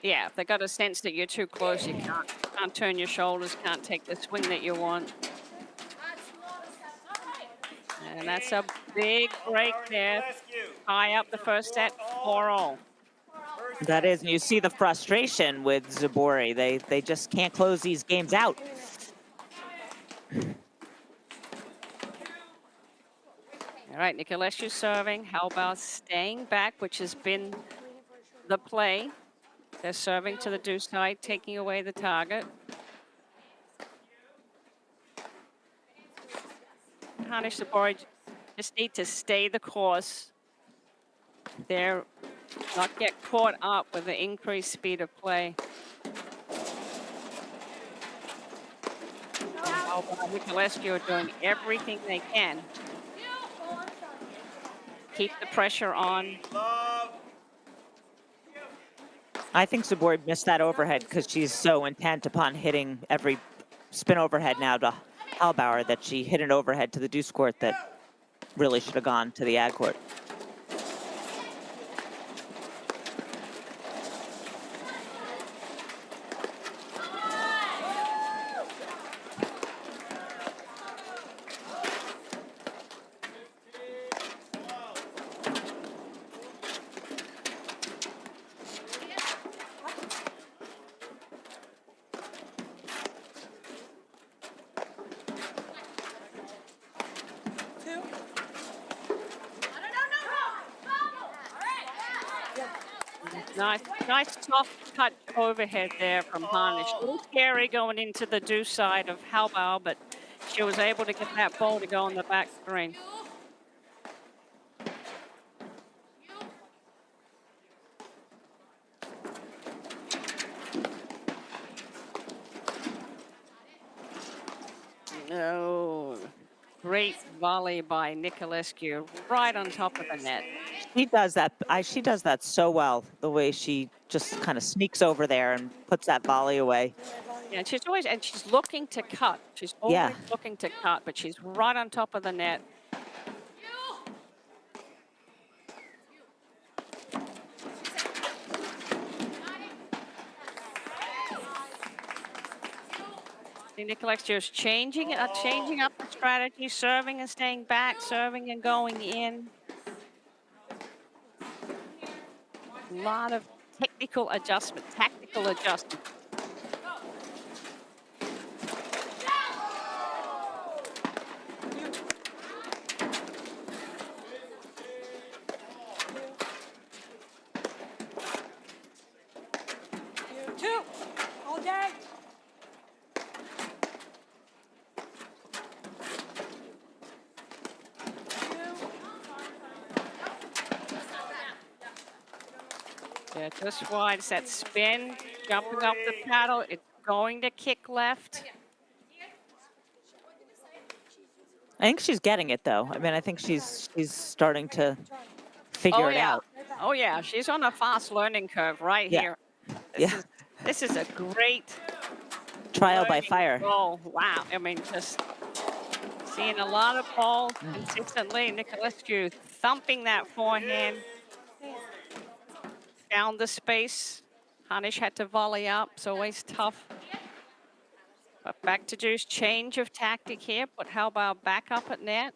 Speaker 3: Yeah, if they got a sense that you're too close, you can't turn your shoulders, can't take the swing that you want. And that's a big break there. Tie up the first set, 4-all.
Speaker 4: That is, and you see the frustration with Zubori. They just can't close these games out.
Speaker 3: All right, Niculescu serving. Halbauer staying back, which has been the play. They're serving to the deuce side, taking away the target. Hanisch, Zubori just need to stay the course. They're not get caught up with the increased speed of play. Halbauer and Niculescu are doing everything they can. Keep the pressure on.
Speaker 4: I think Zubori missed that overhead because she's so intent upon hitting every spin overhead now to Halbauer that she hit an overhead to the deuce court that really should have gone to the ad court.
Speaker 3: Nice soft touch overhead there from Hanisch. A little scary going into the deuce side of Halbauer, but she was able to get that ball to go on the back screen. No. Great volley by Niculescu right on top of the net.
Speaker 4: She does that. She does that so well. The way she just kind of sneaks over there and puts that volley away.
Speaker 3: Yeah, and she's looking to cut. She's
Speaker 4: Yeah.
Speaker 3: always looking to cut, but she's right on top of the net. Niculescu is changing up the strategy, serving and staying back, serving and going in. A lot of tactical adjustment.
Speaker 6: 2, all day.
Speaker 3: Yeah, just wide. It's that spin, jumping up the paddle. It's going to kick left.
Speaker 4: I think she's getting it though. I mean, I think she's starting to figure it out.
Speaker 3: Oh yeah, she's on a fast learning curve right
Speaker 4: Yeah.
Speaker 3: here.
Speaker 4: Yeah.
Speaker 3: This is a great
Speaker 4: Trial by
Speaker 3: learning
Speaker 4: fire.
Speaker 3: goal. Wow. I mean, just seeing a lot of balls consistently. Niculescu thumping that forehand. Found the space. Hanisch had to volley up. It's always tough. But back to Deuce. Change of tactic here. Put Halbauer back up at net.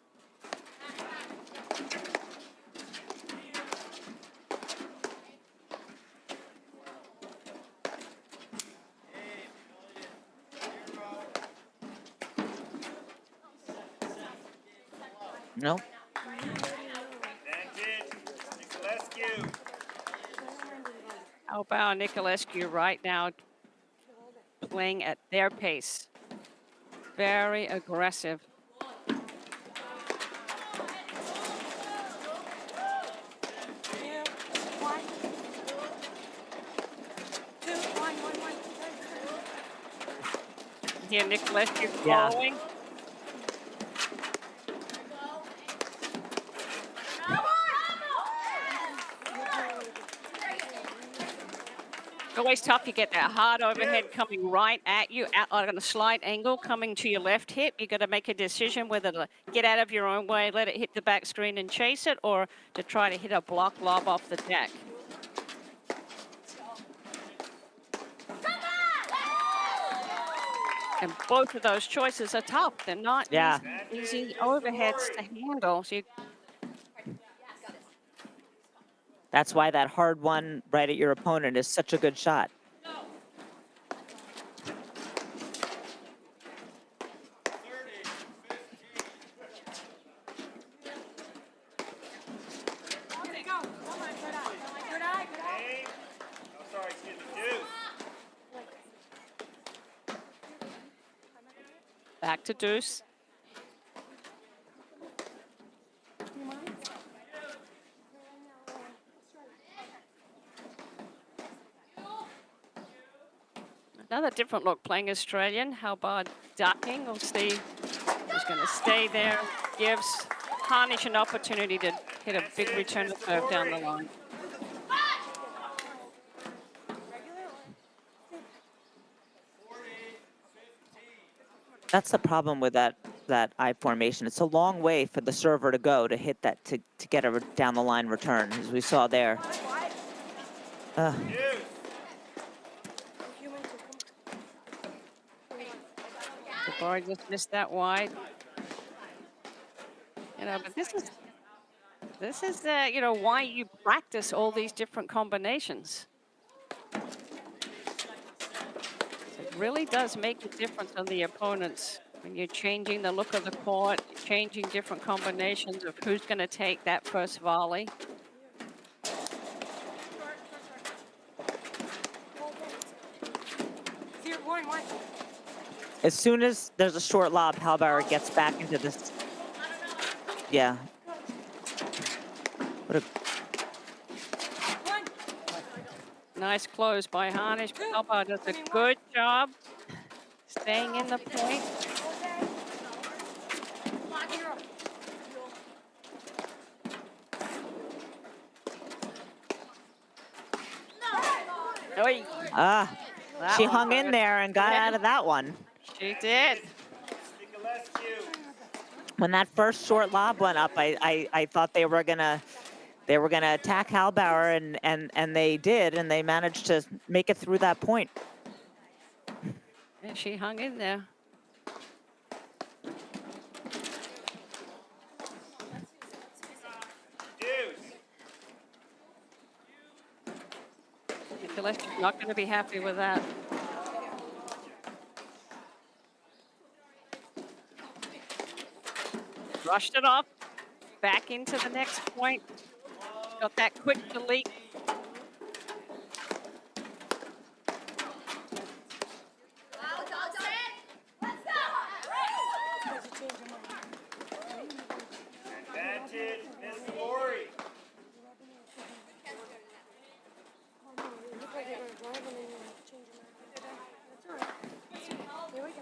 Speaker 4: Nope.
Speaker 5: Advantage, Niculescu.
Speaker 3: Halbauer and Niculescu right now playing at their pace. Very aggressive. Here, Niculescu
Speaker 4: Yeah.
Speaker 3: following. Always tough. You get that hard overhead coming right at you, on a slight angle coming to your left hip. You got to make a decision whether to get out of your own way, let it hit the back screen and chase it, or to try to hit a block lob off the deck. And both of those choices are tough. They're not easy overheads to handle. So
Speaker 4: That's why that hard one right at your opponent is such a good shot.
Speaker 3: back to Deuce. Another different look playing Australian. Halbauer ducking. We'll see who's going to stay there. Gives Hanisch an opportunity to hit a big return of serve down the line.
Speaker 4: That's the problem with that I formation. It's a long way for the server to go to hit that, to get a down the line return, as we saw there.
Speaker 3: Zubori just missed that wide. You know, but this is you know, why you practice all these different combinations. It really does make a difference on the opponents when you're changing the look of the court, changing different combinations of who's going to take that first volley.
Speaker 4: As soon as there's a short lob, Halbauer gets back into this. Yeah. What a
Speaker 3: Nice close by Hanisch. Halbauer does a good job staying in the point. Oy, that
Speaker 4: she
Speaker 3: one
Speaker 4: hung in
Speaker 3: hurt.
Speaker 4: there and got
Speaker 3: Yeah,
Speaker 4: out of that one.
Speaker 3: She did.
Speaker 5: Niculescu.
Speaker 4: When that first short lob went up, I thought they were gonna attack Halbauer, and they did, and they managed to make it through that point.
Speaker 3: Yeah, she hung in there.
Speaker 5: Deuce.
Speaker 3: Niculescu's not going to be happy with that. Brushed it off. Back into the next point. Got that quick delete.
Speaker 5: Advantage, Miss Zubori.
Speaker 6: Look like you're gonna drive and then you change your mind. That's all right. Here we go.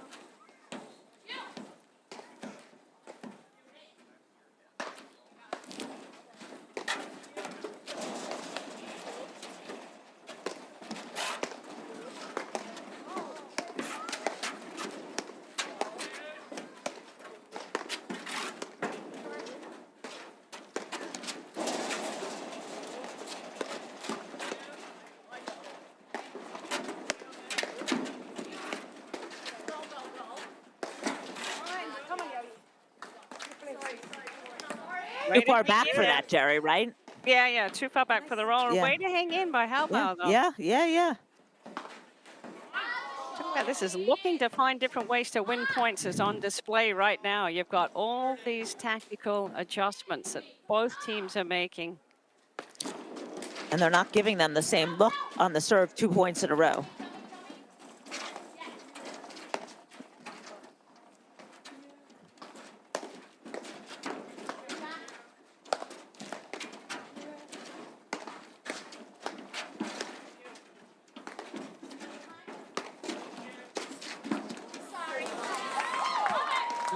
Speaker 6: Come on, Yogi.
Speaker 3: Way
Speaker 4: Too
Speaker 3: to
Speaker 4: far
Speaker 3: hang
Speaker 4: back
Speaker 3: in
Speaker 4: for
Speaker 3: there.
Speaker 4: that, Jerry, right?
Speaker 3: Yeah, too far back for the roll.
Speaker 4: Yeah.
Speaker 3: Way to hang in by
Speaker 4: Yeah,
Speaker 3: Halbauer, though.
Speaker 4: yeah.
Speaker 3: Talk about this is looking to find different ways to win points is on display right now. You've got all these tactical adjustments that both teams are making.
Speaker 4: And they're not giving them the same look on the serve 2 points in a row.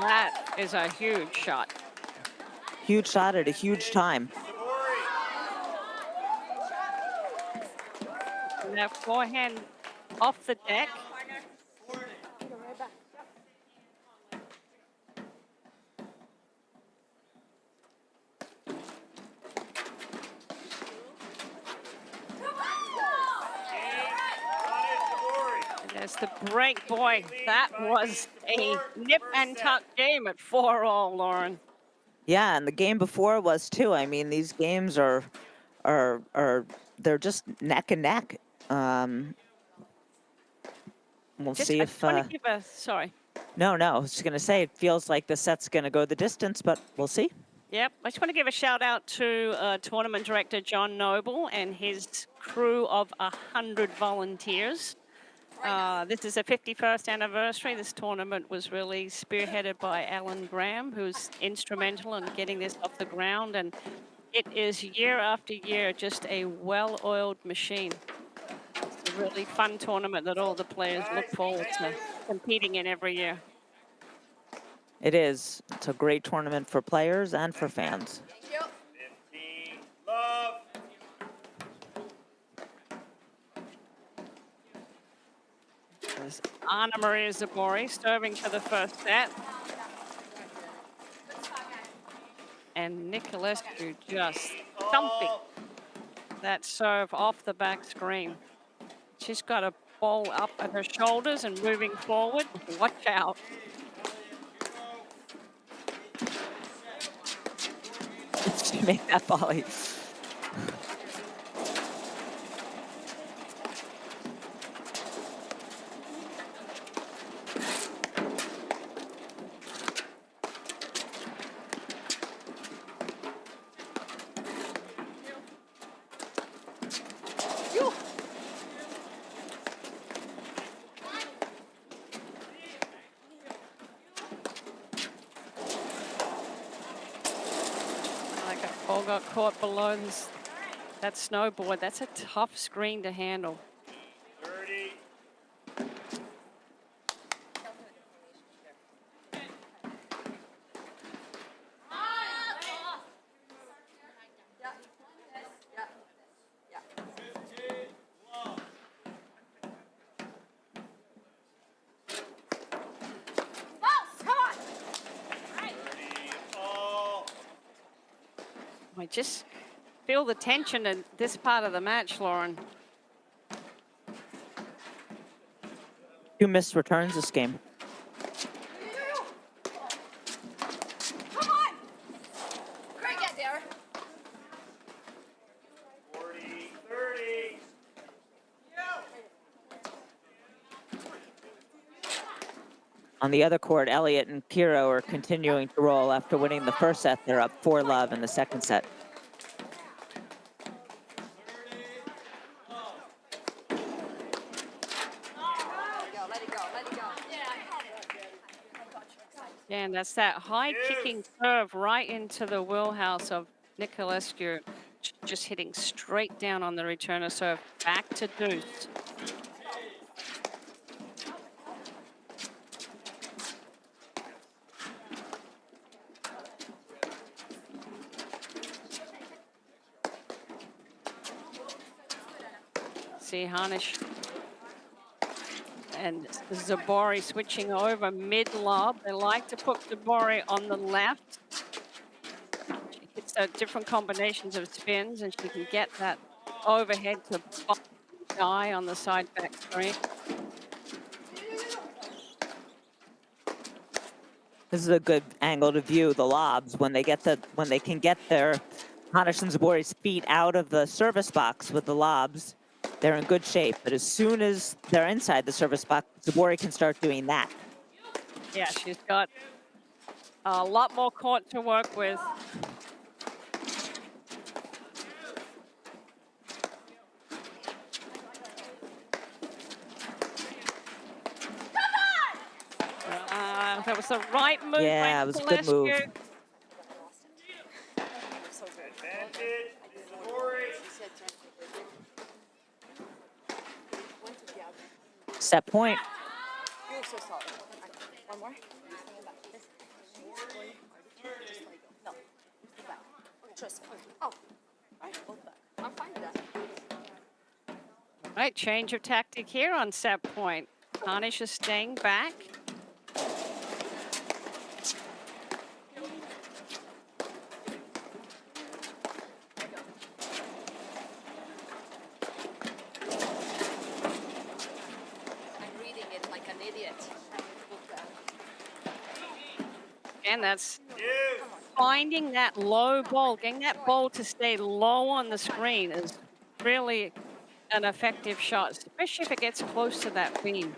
Speaker 3: That is a huge shot.
Speaker 4: Huge shot at a huge time.
Speaker 5: Zubori.
Speaker 3: And that forehand off the deck.
Speaker 6: Go right back.
Speaker 5: Hanisch, Zubori.
Speaker 3: There's the break, boy. That was a nip and tuck game at 4-all, Lauren.
Speaker 4: Yeah, and the game before was too. I mean, these games are they're just neck and neck. We'll
Speaker 3: Just,
Speaker 4: see
Speaker 3: I
Speaker 4: if.
Speaker 3: just want to give a, sorry.
Speaker 4: No, I was just gonna say it feels like the set's gonna go the distance, but we'll see.
Speaker 3: Yep, I just want to give a shout out to tournament director John Noble and his crew of 100 volunteers. This is the 51st anniversary. This tournament was really spearheaded by Alan Graham, who's instrumental in getting this off the ground. And it is year after year just a well-oiled machine. It's a really fun tournament that all the players look forward to competing in every year.
Speaker 4: It is. It's a great tournament for players and for fans.
Speaker 5: 15, love.
Speaker 3: There's Anna Maria Zubori serving for the first set. And Niculescu just thumping that serve off the back screen. She's got a ball up at her shoulders and moving forward. Watch out.
Speaker 4: She made that volley.
Speaker 3: ball got caught below that snowboard. That's a tough screen to handle.
Speaker 5: 30.
Speaker 3: I just feel the tension in this part of the match, Lauren.
Speaker 4: 2 missed returns this game.
Speaker 6: Come on! Great get there.
Speaker 5: 40, 30.
Speaker 4: On the other court, Elliott and Kiro are continuing to roll after winning the first set. They're up 4-love in the second set.
Speaker 6: Let it go.
Speaker 3: Yeah, and that's that high kicking serve right into the wheelhouse of Niculescu, just hitting straight down on the returner serve, back to deuce. See Hanisch and Zubori switching over mid-lob. They like to put Zubori on the left. She hits different combinations of spins, and she can get that overhead to die on the side back screen.
Speaker 4: This is a good angle to view the lobs when they can get their Hanisch and Zubori's feet out of the service box with the lobs. They're in good shape, but as soon as they're inside the service box, Zubori can start doing that.
Speaker 3: Yeah, she's got a lot more court to work with. That was the right move.
Speaker 4: Yeah, it was a good move.
Speaker 5: Advantage. Zubori.
Speaker 4: Set point.
Speaker 6: You're so solid. One more. No. Just point. Oh. Right. Both back. I'm fine with that.
Speaker 3: Right, change of tactic here on set point. Hanisch is staying back. And that's finding that low ball, getting that ball to stay low on the screen is really an effective shot, especially if it gets close to that beam.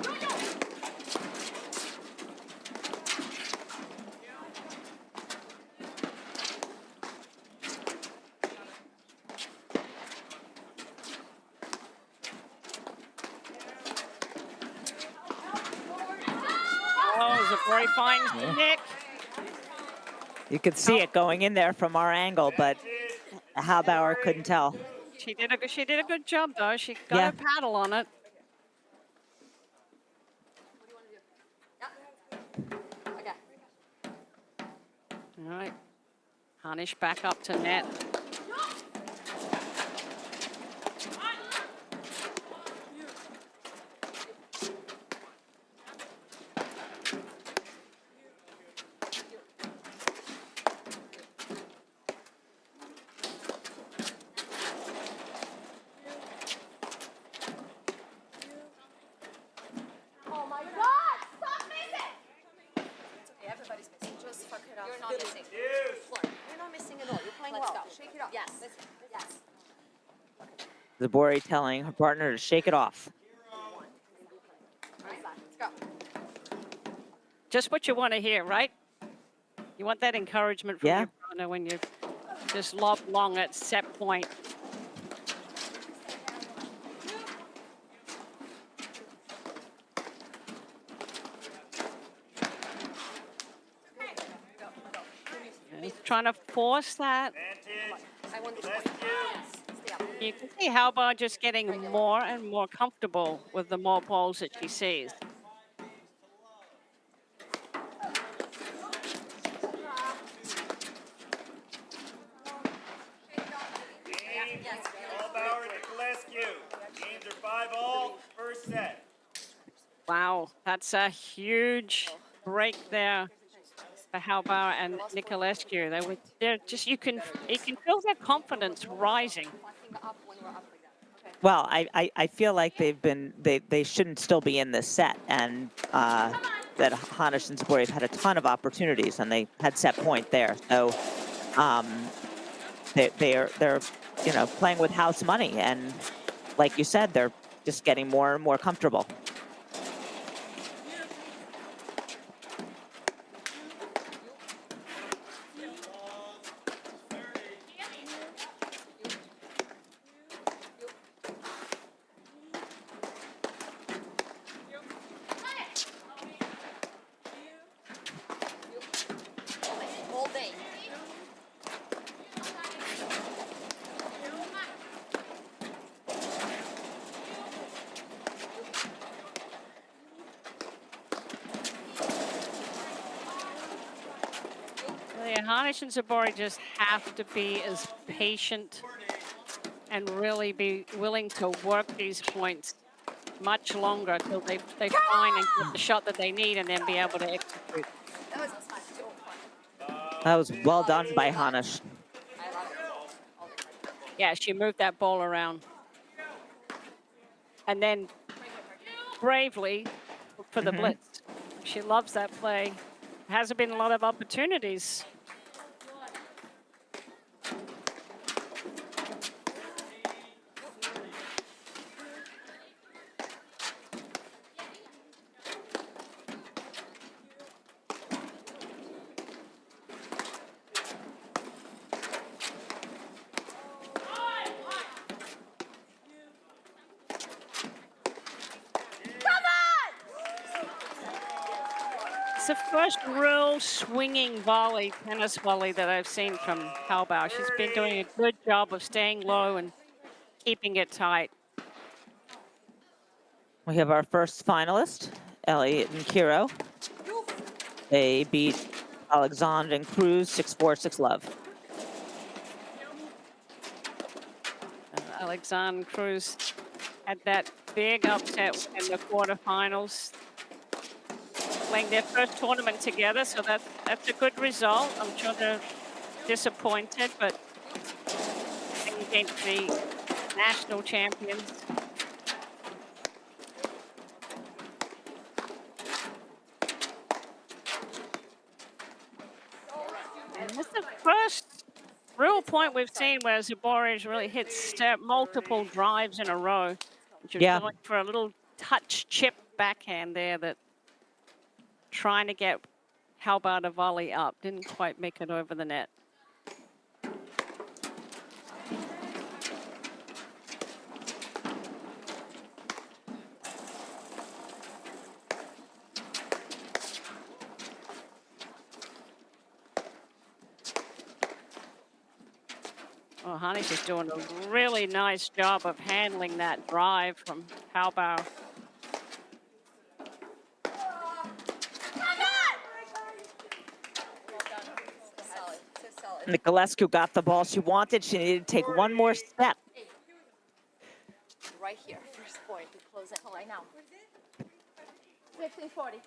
Speaker 3: Oh, Zubori finds the nick.
Speaker 4: You could see it going in there from our angle, but Halbauer couldn't tell.
Speaker 3: She did a good job though. She got a paddle on it.
Speaker 6: Okay.
Speaker 3: All right. Hanisch back up to net.
Speaker 6: Everybody's missing. Just fuck it up. You're not missing. You're not missing at all. You're playing well. Let's go. Shake it up. Yes. Yes.
Speaker 4: Zubori telling her partner to shake it off.
Speaker 6: All right, let's go.
Speaker 3: Just what you want to hear, right? You want that encouragement from your partner when you just lob long at set point. He's trying to force that You can see Halbauer just getting more and more comfortable with the more balls that she sees.
Speaker 5: Halbauer, Niculescu. Games are 5-all. First set.
Speaker 3: Wow, that's a huge break there for Halbauer and Niculescu. They're just you can feel their confidence rising.
Speaker 4: Well, I feel like they shouldn't still be in this set, and that Hanisch and Zubori have had a ton of opportunities, and they had set point there. So they're playing with house money, and like you said, they're just getting more and more comfortable.
Speaker 6: All day.
Speaker 3: Yeah, Hanisch and Zubori just have to be as patient and really be willing to work these points much longer till they find and get the shot that they need and then be able to execute.
Speaker 6: That was so fun.
Speaker 4: That was well done by Hanisch.
Speaker 6: I love it. All the time.
Speaker 3: Yeah, she moved that ball around. And then bravely for the blitz. She loves that play. Hasn't been a lot of opportunities. It's the first real swinging volley, tennis volley that I've seen from Halbauer. She's been doing a good job of staying low and keeping it tight.
Speaker 4: We have our first finalist, Elliot and Kiro. They beat Alexandre and Cruz 6-4, 6-love.
Speaker 3: Alexandre Cruz had that big upset in the quarterfinals, playing their first tournament together, so that's a good result. I'm sure they're disappointed, but against the national champions. And this is the first real point we've seen where Zubori's really hit multiple drives in a row. She was going for a little touch chip backhand there that trying to get Halbauer to volley up. Didn't quite make it over the net. Well, Hanisch is doing a really nice job of handling that drive from Halbauer.
Speaker 4: Niculescu got the ball she wanted. She needed to take one more step.
Speaker 6: Right here, first point to close it. Right now. 1540.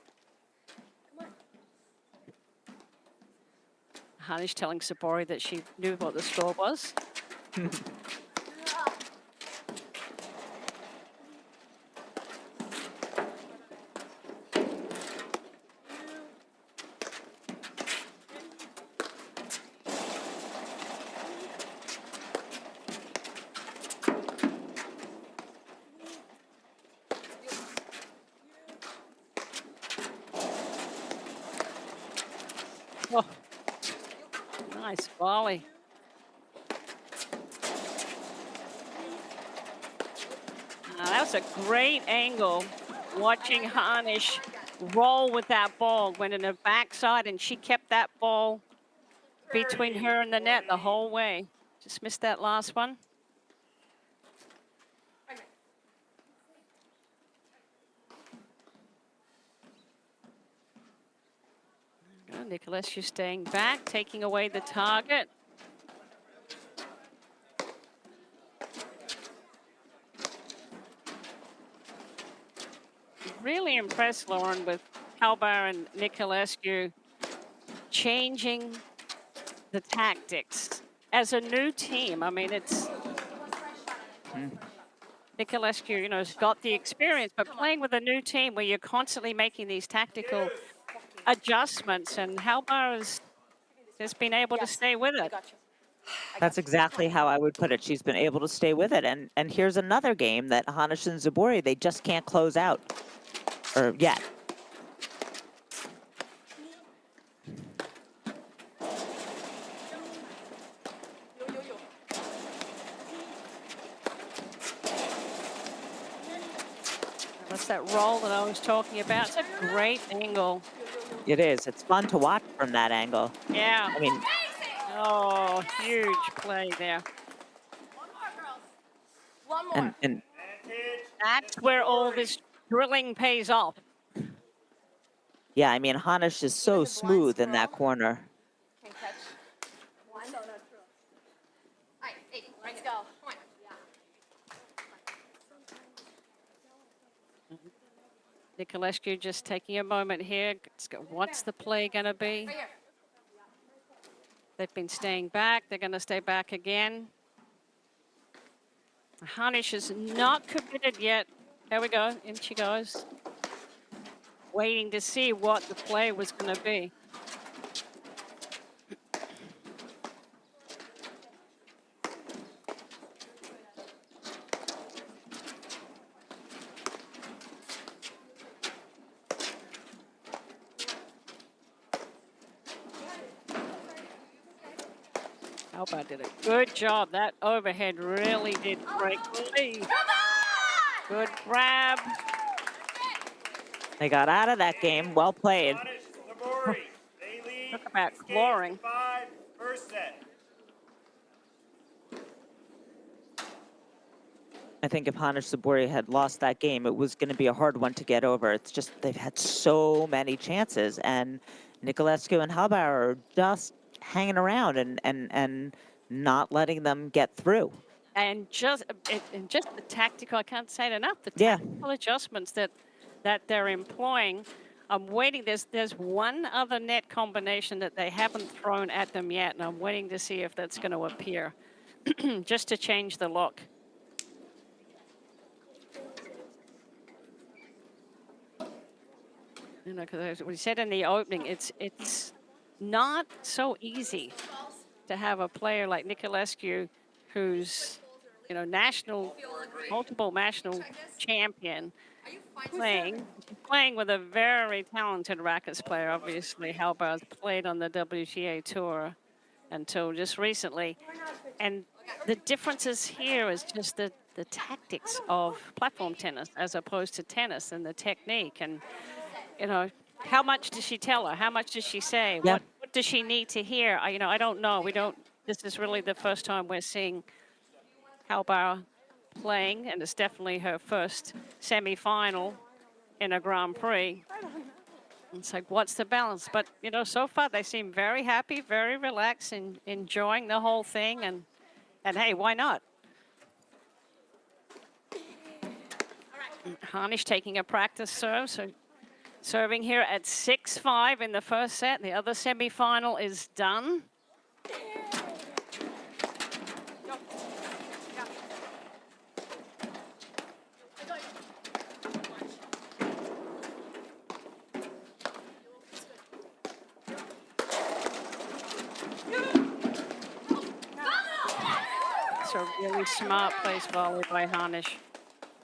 Speaker 3: Hanisch telling Zubori that she knew what the score was. Oh, nice volley. That was a great angle, watching Hanisch roll with that ball. Went in her backside, and she kept that ball between her and the net the whole way. Just missed that last one. Niculescu staying back, taking away the target. Really impressed, Lauren, with Halbauer and Niculescu changing the tactics as a new team. I mean, it's Niculescu, you know, has got the experience, but playing with a new team where you're constantly making these tactical adjustments, and Halbauer has been able to stay with it.
Speaker 4: That's exactly how I would put it. She's been able to stay with it. And here's another game that Hanisch and Zubori, they just can't close out. Or yet.
Speaker 3: That's that roll that I was talking about. It's a great angle.
Speaker 4: It is. It's fun to watch from that angle.
Speaker 3: Yeah.
Speaker 4: I mean,
Speaker 3: Oh, huge play there.
Speaker 6: One more.
Speaker 4: and
Speaker 3: That's where all this drilling pays off.
Speaker 4: yeah, I mean, Hanisch is so smooth in that corner.
Speaker 6: Can catch one. So not true. All right, 80. Let's go. Come on.
Speaker 3: Niculescu just taking a moment here. What's the play going to be?
Speaker 6: Right here.
Speaker 3: They've been staying back. They're going to stay back again. Hanisch is not committed yet. There we go. In she goes. Waiting to see what the play was going to be. Halbauer did a good job. That overhead really did break the lead. Good grab.
Speaker 4: They got out of that game. Well played.
Speaker 5: Hanisch, Zubori. They lead
Speaker 3: Talk about
Speaker 5: 6 games to
Speaker 3: clawing.
Speaker 5: 5, first set.
Speaker 4: I think if Hanisch Zubori had lost that game, it was going to be a hard one to get over. It's just they've had so many chances, and Niculescu and Halbauer are just hanging around and not letting them get through.
Speaker 3: And just the tactical, I can't say it enough, the
Speaker 4: Yeah.
Speaker 3: tactical adjustments that they're employing. I'm waiting. There's one other net combination that they haven't thrown at them yet, and I'm waiting to see if that's going to appear, just to change the look. You know, because as we said in the opening, it's not so easy to have a player like Niculescu, who's, you know, multiple national champion, playing with a very talented rackets player. Obviously, Halbauer's played on the WTA tour until just recently, and the differences here is just the tactics of platform tennis as opposed to tennis, and the technique. And you know, how much does she tell her? How much does she say?
Speaker 4: Yeah.
Speaker 3: What does she need to hear? You know, I don't know. We don't. This is really the first time we're seeing Halbauer playing, and it's definitely her first semi-final in a Grand Prix. It's like, what's the balance? But you know, so far they seem very happy, very relaxed, and enjoying the whole thing. And hey, why not? Hanisch taking a practice serve, so serving here at 6-5 in the first set. The other semi-final is done. It's a really smart place volley by Hanisch.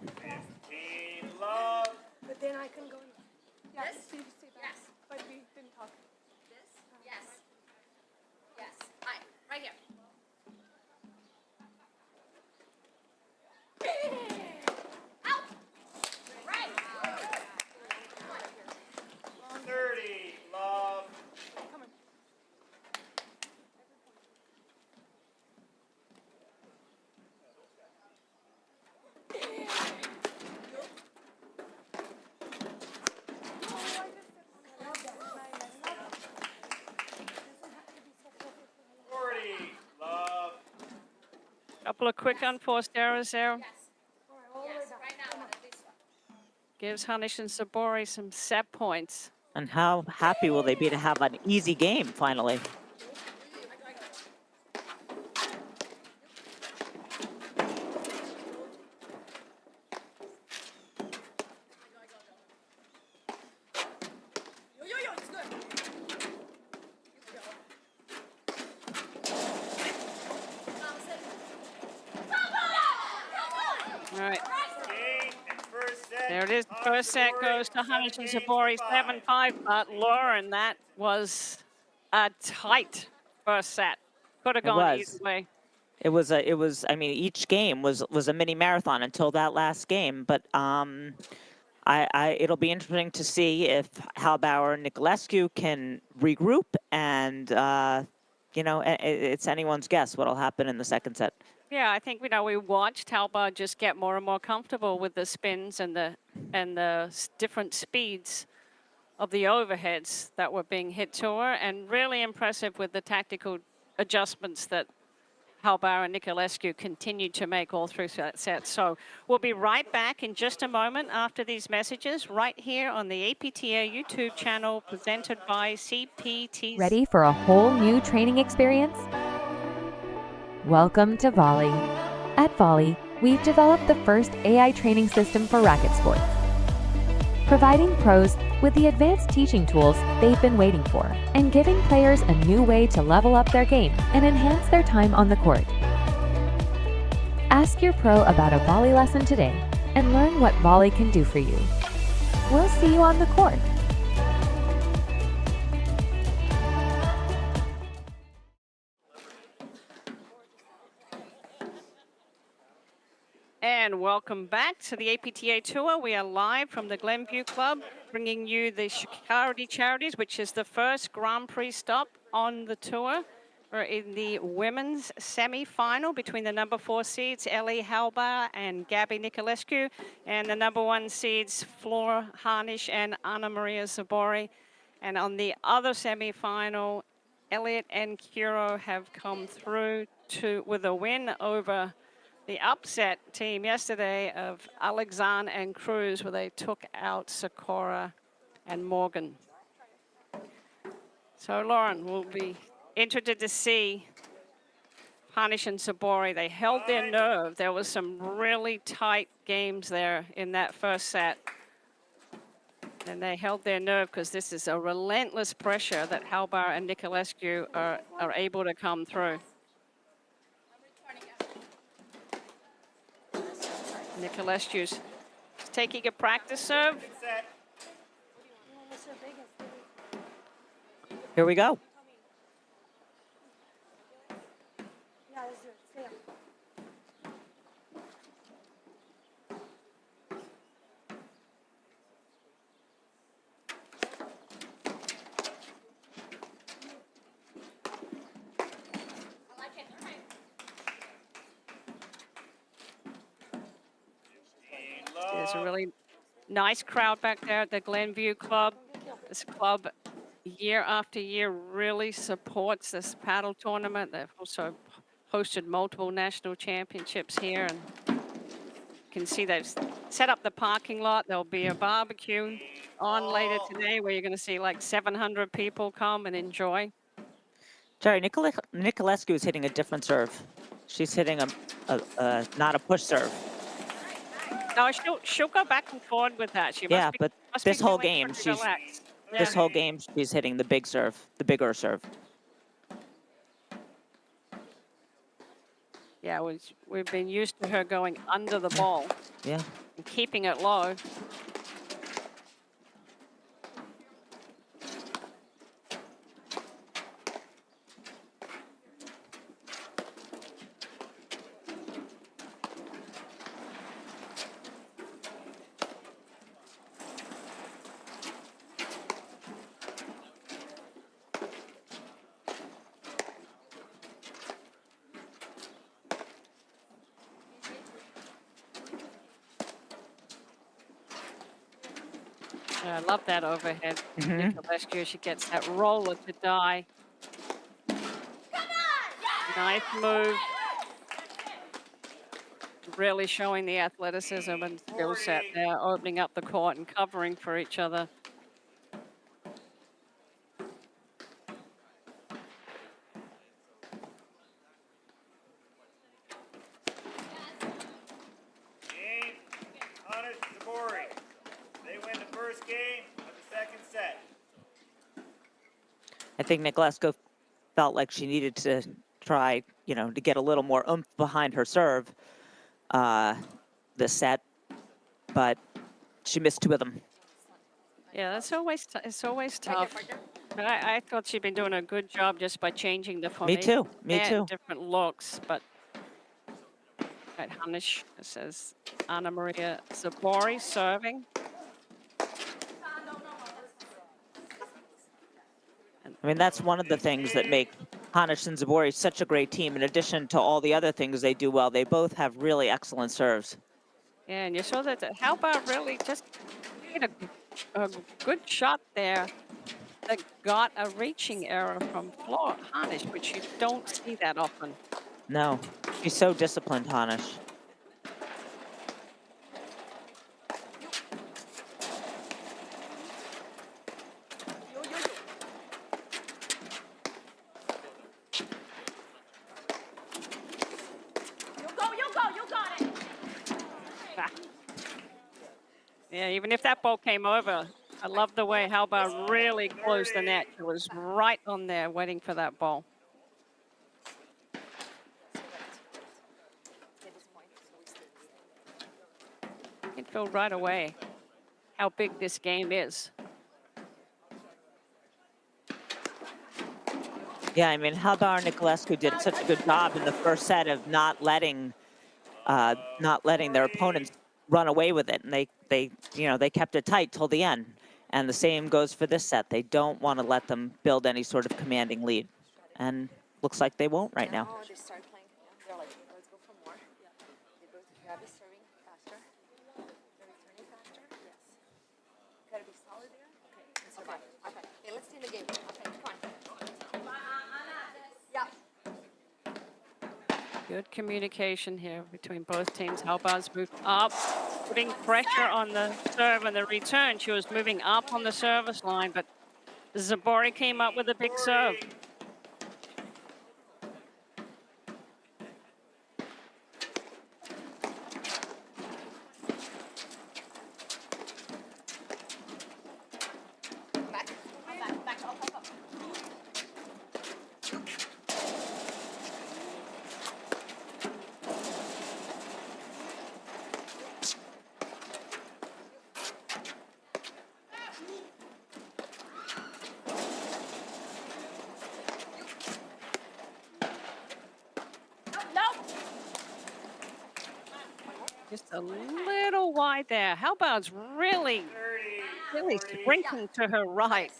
Speaker 5: 15, love.
Speaker 7: But then I can go. Yeah,
Speaker 6: Yes?
Speaker 7: Steve,
Speaker 6: Yes.
Speaker 7: but we didn't talk.
Speaker 6: This? Yes. Yes. All right, right here. Out. Right.
Speaker 5: 30, love.
Speaker 3: Couple of quick unforced errors there.
Speaker 6: Yes, right now, this one.
Speaker 3: Gives Hanisch and Zubori some set points.
Speaker 4: And how happy will they be to have an easy game finally?
Speaker 3: All right.
Speaker 5: Game and first set.
Speaker 3: There it is. The first set goes to Hanisch and Zubori, 7-5. But Lauren, that was a tight first set. Could have
Speaker 4: It
Speaker 3: gone
Speaker 4: was.
Speaker 3: either way.
Speaker 4: It was, I mean, each game was a mini marathon until that last game. But it'll be interesting to see if Halbauer and Niculescu can regroup. And, you know, it's anyone's guess what'll happen in the second set.
Speaker 3: Yeah, I think we watched Halbauer just get more and more comfortable with the spins and the different speeds of the overheads that were being hit to her, and really impressive with the tactical adjustments that Halbauer and Niculescu continued to make all through that set. So we'll be right back in just a moment after these messages right here on the APTA YouTube channel presented by CPTC.
Speaker 8: Ready for a whole new training experience? Welcome to Volley. At Volley, we've developed the first AI training system for racket sports, providing pros with the advanced teaching tools they've been waiting for, and giving players a new way to level up their game and enhance their time on the court. Ask your pro about a Volley lesson today and learn what Volley can do for you. We'll see you on the court.
Speaker 3: And welcome back to the APTA Tour. We are live from the Glenview Club, bringing you the Charities, which is the first Grand Prix stop on the tour. We're in the women's semi-final between the number 4 seeds, Ellie Halbauer and Gabby Niculescu, and the number 1 seeds, Flora Hanisch and Anna Maria Zubori. And on the other semi-final, Elliot and Kuro have come through with a win over the upset team yesterday of Alexander and Cruz, where they took out Sakura and Morgan. So, Lauren, we'll be interested to see Hanisch and Zubori. They held their nerve. There was some really tight games there in that first set. And they held their nerve because this is a relentless pressure that Halbauer and Niculescu are able to come through. Niculescu's taking a practice serve.
Speaker 4: Here we go.
Speaker 3: There's a really nice crowd back there at the Glenview Club. This club, year after year, really supports this paddle tournament. They've also hosted multiple national championships here. And you can see they've set up the parking lot. There'll be a barbecue on later today where you're going to see like 700 people come and enjoy.
Speaker 4: Jerry, Niculescu is hitting a different serve. She's hitting not a push serve.
Speaker 3: No, she'll go back and forward with that. She
Speaker 4: Yeah,
Speaker 3: must be,
Speaker 4: but
Speaker 3: must
Speaker 4: this
Speaker 3: be
Speaker 4: whole
Speaker 3: feeling
Speaker 4: game,
Speaker 3: pretty relaxed.
Speaker 4: this whole game, she's hitting the big serve, the bigger serve.
Speaker 3: Yeah, we've been used to her going under the ball.
Speaker 4: Yeah.
Speaker 3: And keeping it low. I love that overhead. Niculescu, she gets that roller to die. Nice move. really showing the athleticism and skill set there, opening up the court and covering for each other.
Speaker 5: Game, Hanisch, Zubori. They win the first game of the second set.
Speaker 4: I think Niculescu felt like she needed to try, to get a little more oomph behind her serve this set, but she missed 2 of them.
Speaker 3: Yeah, that's always it's always tough. But I thought she'd been doing a good job just by changing the
Speaker 4: Me
Speaker 3: formation.
Speaker 4: too. Me
Speaker 3: and
Speaker 4: too.
Speaker 3: different looks, but at Hanisch, it says Anna Maria Zubori serving.
Speaker 4: I mean, that's one of the things that make Hanisch and Zubori such a great team. In addition to all the other things they do well, they both have really excellent serves.
Speaker 3: Yeah, and you saw that Halbauer really just hit a good shot there that got a reaching error from Hanisch, which you don't see that often.
Speaker 4: No, she's so disciplined, Hanisch.
Speaker 3: Yeah, even if that ball came over, I love the way Halbauer really closed the net. She was right on there waiting for that ball. You can feel right away how big this game is.
Speaker 4: Yeah, I mean, Halbauer and Niculescu did such a good job in the first set of not letting their opponents run away with it, and they kept it tight till the end. And the same goes for this set. They don't want to let them build any sort of commanding lead, and looks like they won't right now.
Speaker 6: They start playing. They're like, let's go for more. They both grab the serving faster. They're returning faster. Yes. Gotta be solid there. Okay. And survive. Okay. Hey, let's stay in the game. Okay, come on. Yeah.
Speaker 3: Good communication here between both teams. Halbauer's moved up, putting pressure on the serve and the return. She was moving up on the service line, but Zubori came up with a big serve.
Speaker 6: Back, up.
Speaker 3: Just a little wide there. Halbauer's really sprinting to her right,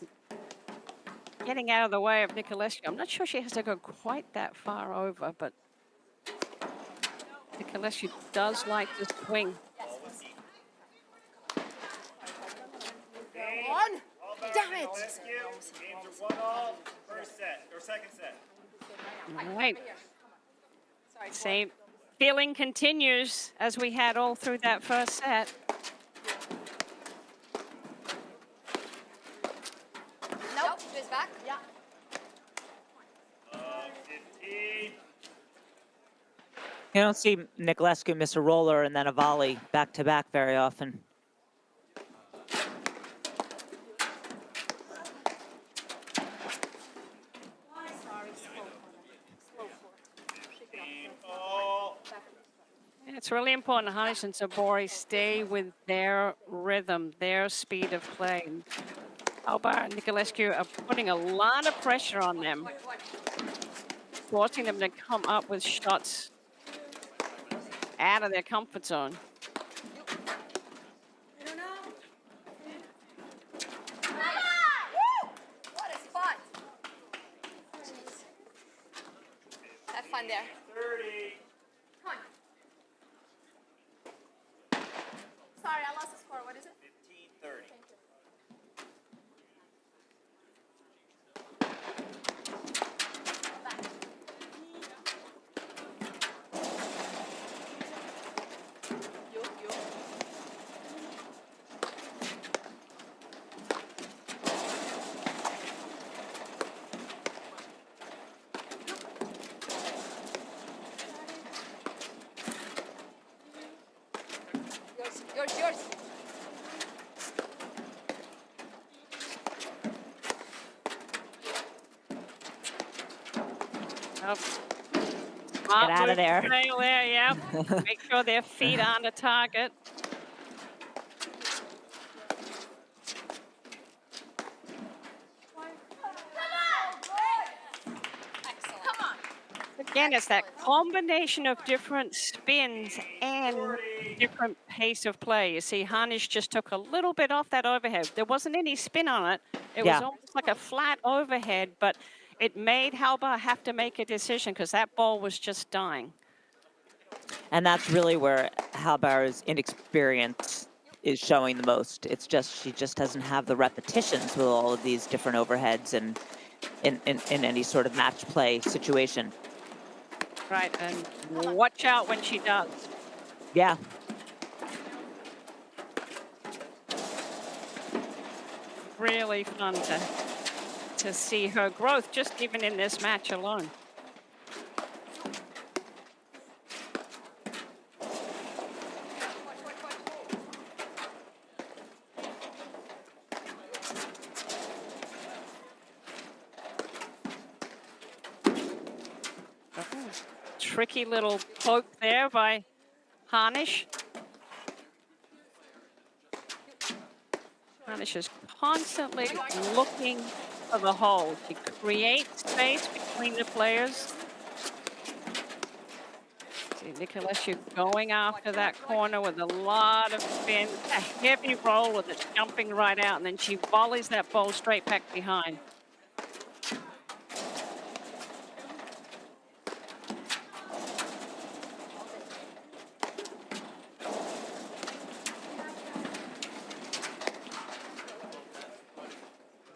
Speaker 3: getting out of the way of Niculescu. I'm not sure she has to go quite that far over, but Niculescu does like to swing.
Speaker 6: On. Damn it.
Speaker 5: Games are 1-1, first set, or second set.
Speaker 3: All right. Same feeling continues as we had all through that first set.
Speaker 6: Nope. Just back. Yeah.
Speaker 5: 15.
Speaker 4: You don't see Niculescu miss a roller and then a volley back-to-back very often.
Speaker 3: It's really important Hanisch and Zubori stay with their rhythm, their speed of play. Halbauer and Niculescu are putting a lot of pressure on them, forcing them to come up with shots out of their comfort zone.
Speaker 6: What a spot. Jeez. Have fun there.
Speaker 5: 30.
Speaker 6: Come on. Sorry, I lost the score. What is it?
Speaker 5: 15-30.
Speaker 3: Smart
Speaker 4: Get out of
Speaker 3: move to
Speaker 4: there.
Speaker 3: sail there, yeah. Make sure their feet aren't a target. Again, it's that combination of different spins and different pace of play. You see, Hanisch just took a little bit off that overhead. There wasn't any spin on it. It was
Speaker 4: Yeah.
Speaker 3: almost like a flat overhead, but it made Halbauer have to make a decision because that ball was just dying.
Speaker 4: And that's really where Halbauer's inexperience is showing the most. It's just she just doesn't have the repetitions with all of these different overheads and in any sort of match play situation.
Speaker 3: Right, and watch out when she does.
Speaker 4: Yeah.
Speaker 3: Really fun to see her growth just even in this match alone. Tricky little poke there by Hanisch. Hanisch is constantly looking for the hole. She creates space between the players. See Niculescu going after that corner with a lot of spin, a heavy roll with it jumping right out, and then she volleys that ball straight back behind.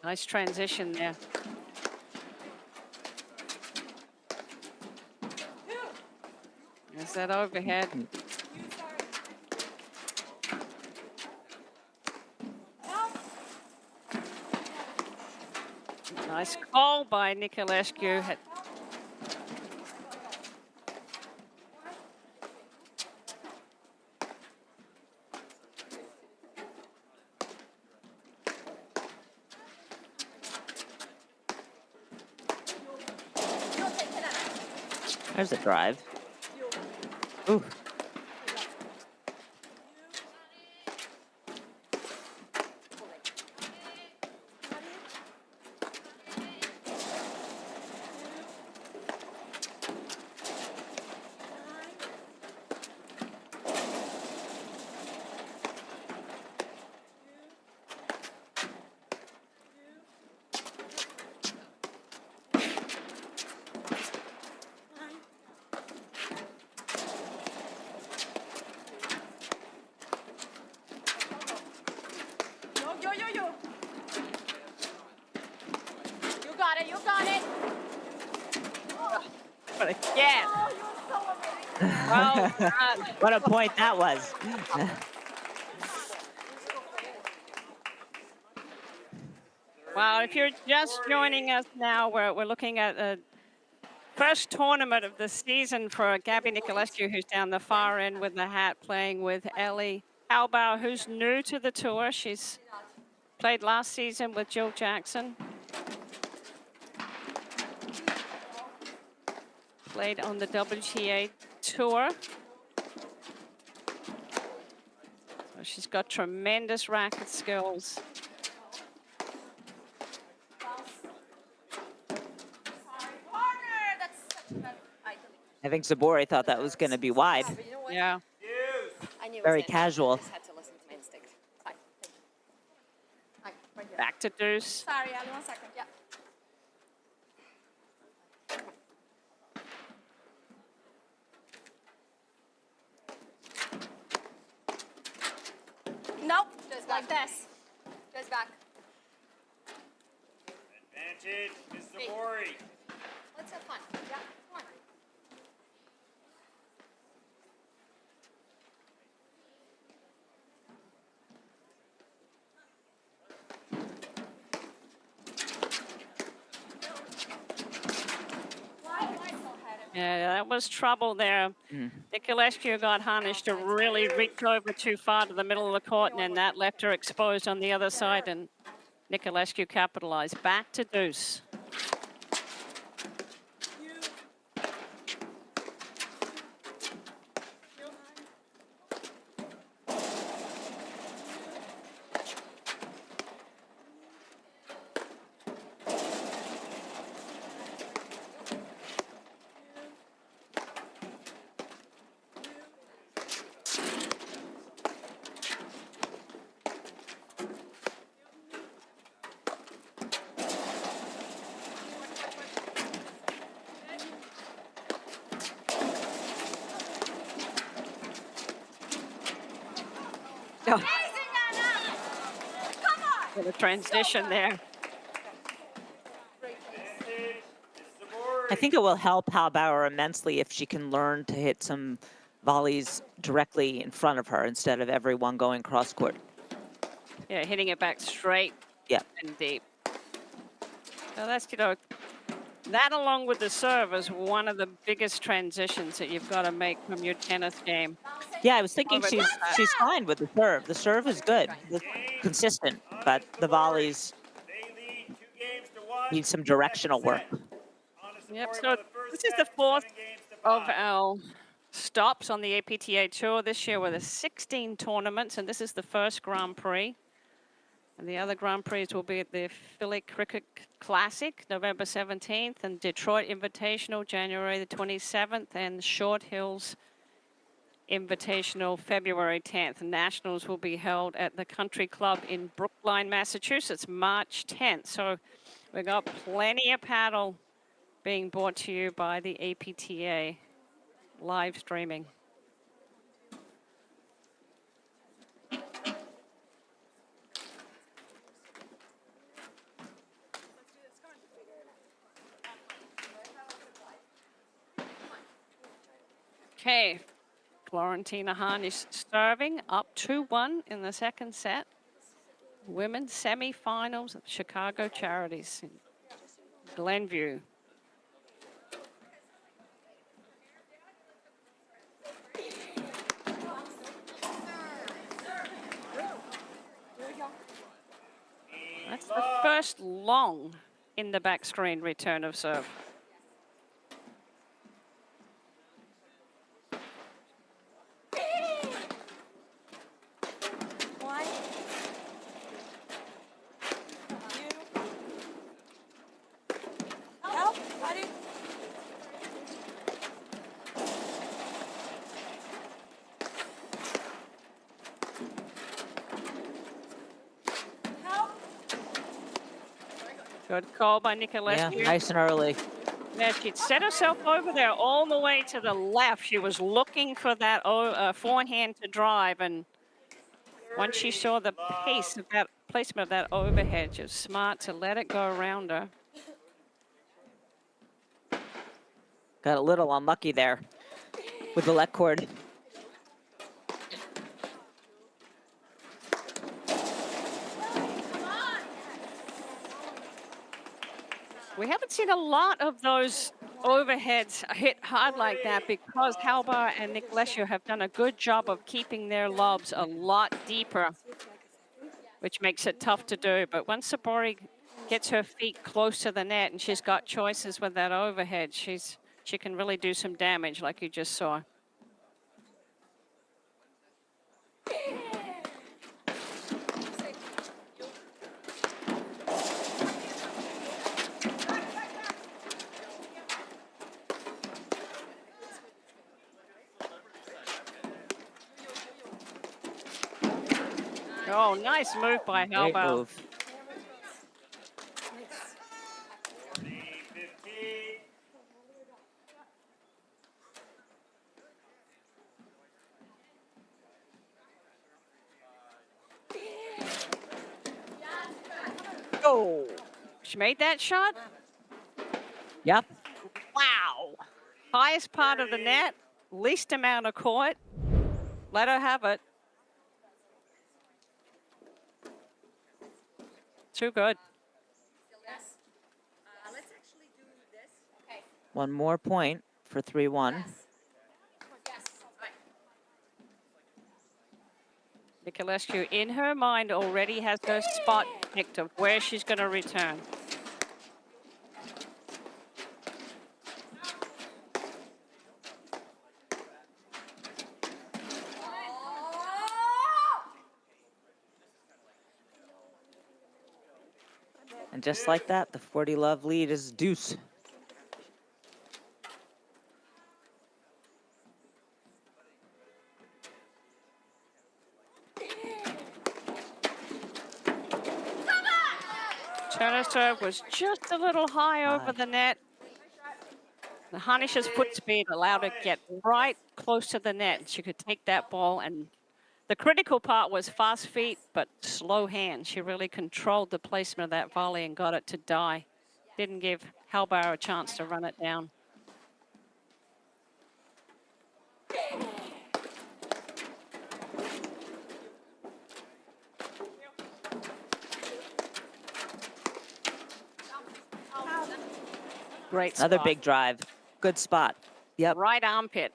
Speaker 3: Nice transition there. There's that overhead. Nice call by Niculescu.
Speaker 4: There's a drive. Ooh.
Speaker 6: You got it.
Speaker 3: But again. Well done.
Speaker 4: What a point that was.
Speaker 3: Well, if you're just joining us now, we're looking at the first tournament of the season for Gabby Niculescu, who's down the far end with the hat, playing with Ellie Halbauer, who's new to the tour. She's played last season with Jill Jackson. Played on the WTA tour. So she's got tremendous racket skills.
Speaker 4: I think Zubori thought that was going to be wide.
Speaker 3: Yeah.
Speaker 4: Very casual.
Speaker 6: I just had to listen to my instinct. Fine. Hi, right here.
Speaker 3: Back to deuce.
Speaker 6: Sorry, Ali, 1 second. Yeah. Nope, just like this. Just back.
Speaker 5: Advantage is Zubori.
Speaker 6: Let's have fun. Yeah, come on.
Speaker 3: Yeah, that was trouble there. Niculescu got Hanisch to really reach over too far to the middle of the court, and then that left her exposed on the other side, and Niculescu capitalized. Back to deuce. Oh, what a transition there.
Speaker 5: Vintage Zubori.
Speaker 4: I think it will help Halbauer immensely if she can learn to hit some volleys directly in front of her instead of everyone going cross court.
Speaker 3: Yeah, hitting it back straight
Speaker 4: Yeah.
Speaker 3: and deep. So that's, that along with the serve is one of the biggest transitions that you've got to make from your tennis game.
Speaker 4: Yeah, I was thinking
Speaker 3: Over
Speaker 4: she's fine with the serve. The serve is good, it's consistent, but the volleys
Speaker 5: They lead 2 games to 1.
Speaker 4: need some directional work.
Speaker 3: Yep, so this is the fourth of our stops on the APTA Tour this year with the 16 tournaments, and this is the first Grand Prix. And the other Grand Prix will be at the Philly Cricket Classic, November 17th, and Detroit Invitational, January the 27th, and Short Hills Invitational, February 10th. Nationals will be held at the Country Club in Brookline, Massachusetts, March 10th. So we've got plenty of paddle being brought to you by the APTA live streaming. Okay, Florentina Hanisch serving up 2-1 in the second set. Women's semifinals at Chicago Charities in Glenview. That's the first long in the back screen return of serve. Good call by Niculescu.
Speaker 4: Yeah, nice and early.
Speaker 3: Yeah, she'd set herself over there all the way to the left. She was looking for that forehand to drive, and once she saw the pace of that placement of that overhead, she was smart to let it go around her.
Speaker 4: Got a little unlucky there with the let cord.
Speaker 3: We haven't seen a lot of those overheads hit hard like that because Halbauer and Niculescu have done a good job of keeping their lobs a lot deeper, which makes it tough to do. But once Zubori gets her feet close to the net and she's got choices with that overhead, she can really do some damage like you just saw. Oh, nice move by
Speaker 4: Great
Speaker 3: Halbauer.
Speaker 4: move.
Speaker 3: Oh, she made that shot?
Speaker 4: Yep.
Speaker 3: Wow. Highest part of the net, least amount of court. Let her have it. Too good.
Speaker 6: Let's actually do this. Okay.
Speaker 4: One more point for 3-1.
Speaker 3: Niculescu, in her mind, already has her spot picked of where she's going to return.
Speaker 4: And just like that, the 40-love lead is deuce.
Speaker 3: Turner's serve was just a little high over the net. The Hanisch's foot speed allowed her to get right close to the net. She could take that ball and The critical part was fast feet, but slow hands. She really controlled the placement of that volley and got it to die. Didn't give Halbauer a chance to run it down. Great
Speaker 4: Another
Speaker 3: spot.
Speaker 4: big drive. Good spot. Yep.
Speaker 3: Right armpit.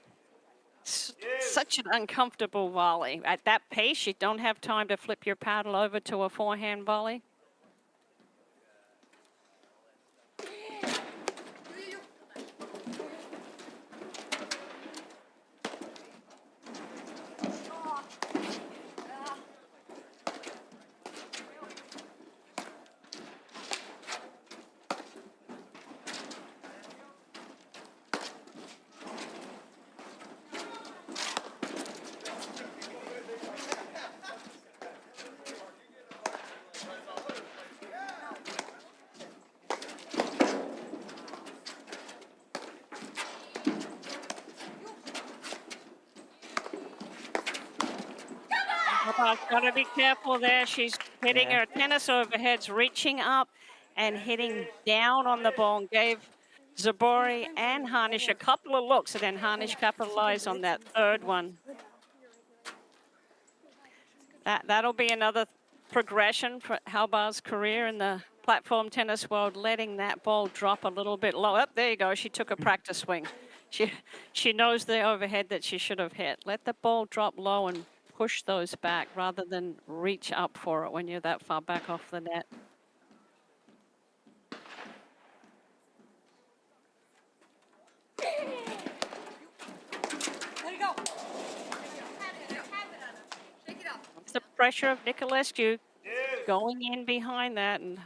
Speaker 3: Such an uncomfortable volley. At that pace, you don't have time to flip your paddle over to a forehand volley. Got to be careful there. She's hitting her tennis overheads, reaching up and hitting down on the ball, and gave Zubori and Hanisch a couple of looks, and then Hanisch capitalized on that third one. That'll be another progression for Halbauer's career in the platform tennis world, letting that ball drop a little bit low. Up there you go. She took a practice swing. She knows the overhead that she should have hit. Let the ball drop low and push those back rather than reach up for it when you're that far back off the net.
Speaker 6: Let it go. Shake it up.
Speaker 3: It's the pressure of Niculescu going in behind that, and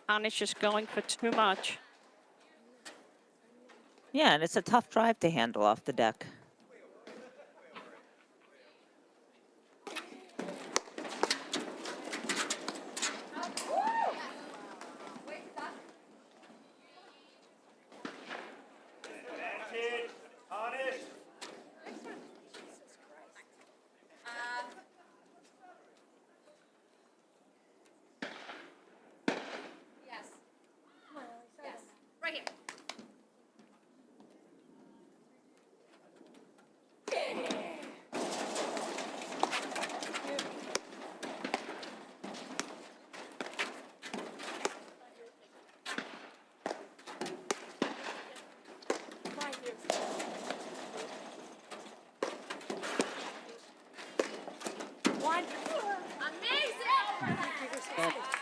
Speaker 3: Hanisch just going for too much.
Speaker 4: Yeah, and it's a tough drive to handle off the deck.
Speaker 5: Advantage, Hanisch.
Speaker 6: Yes. Yes. Right here.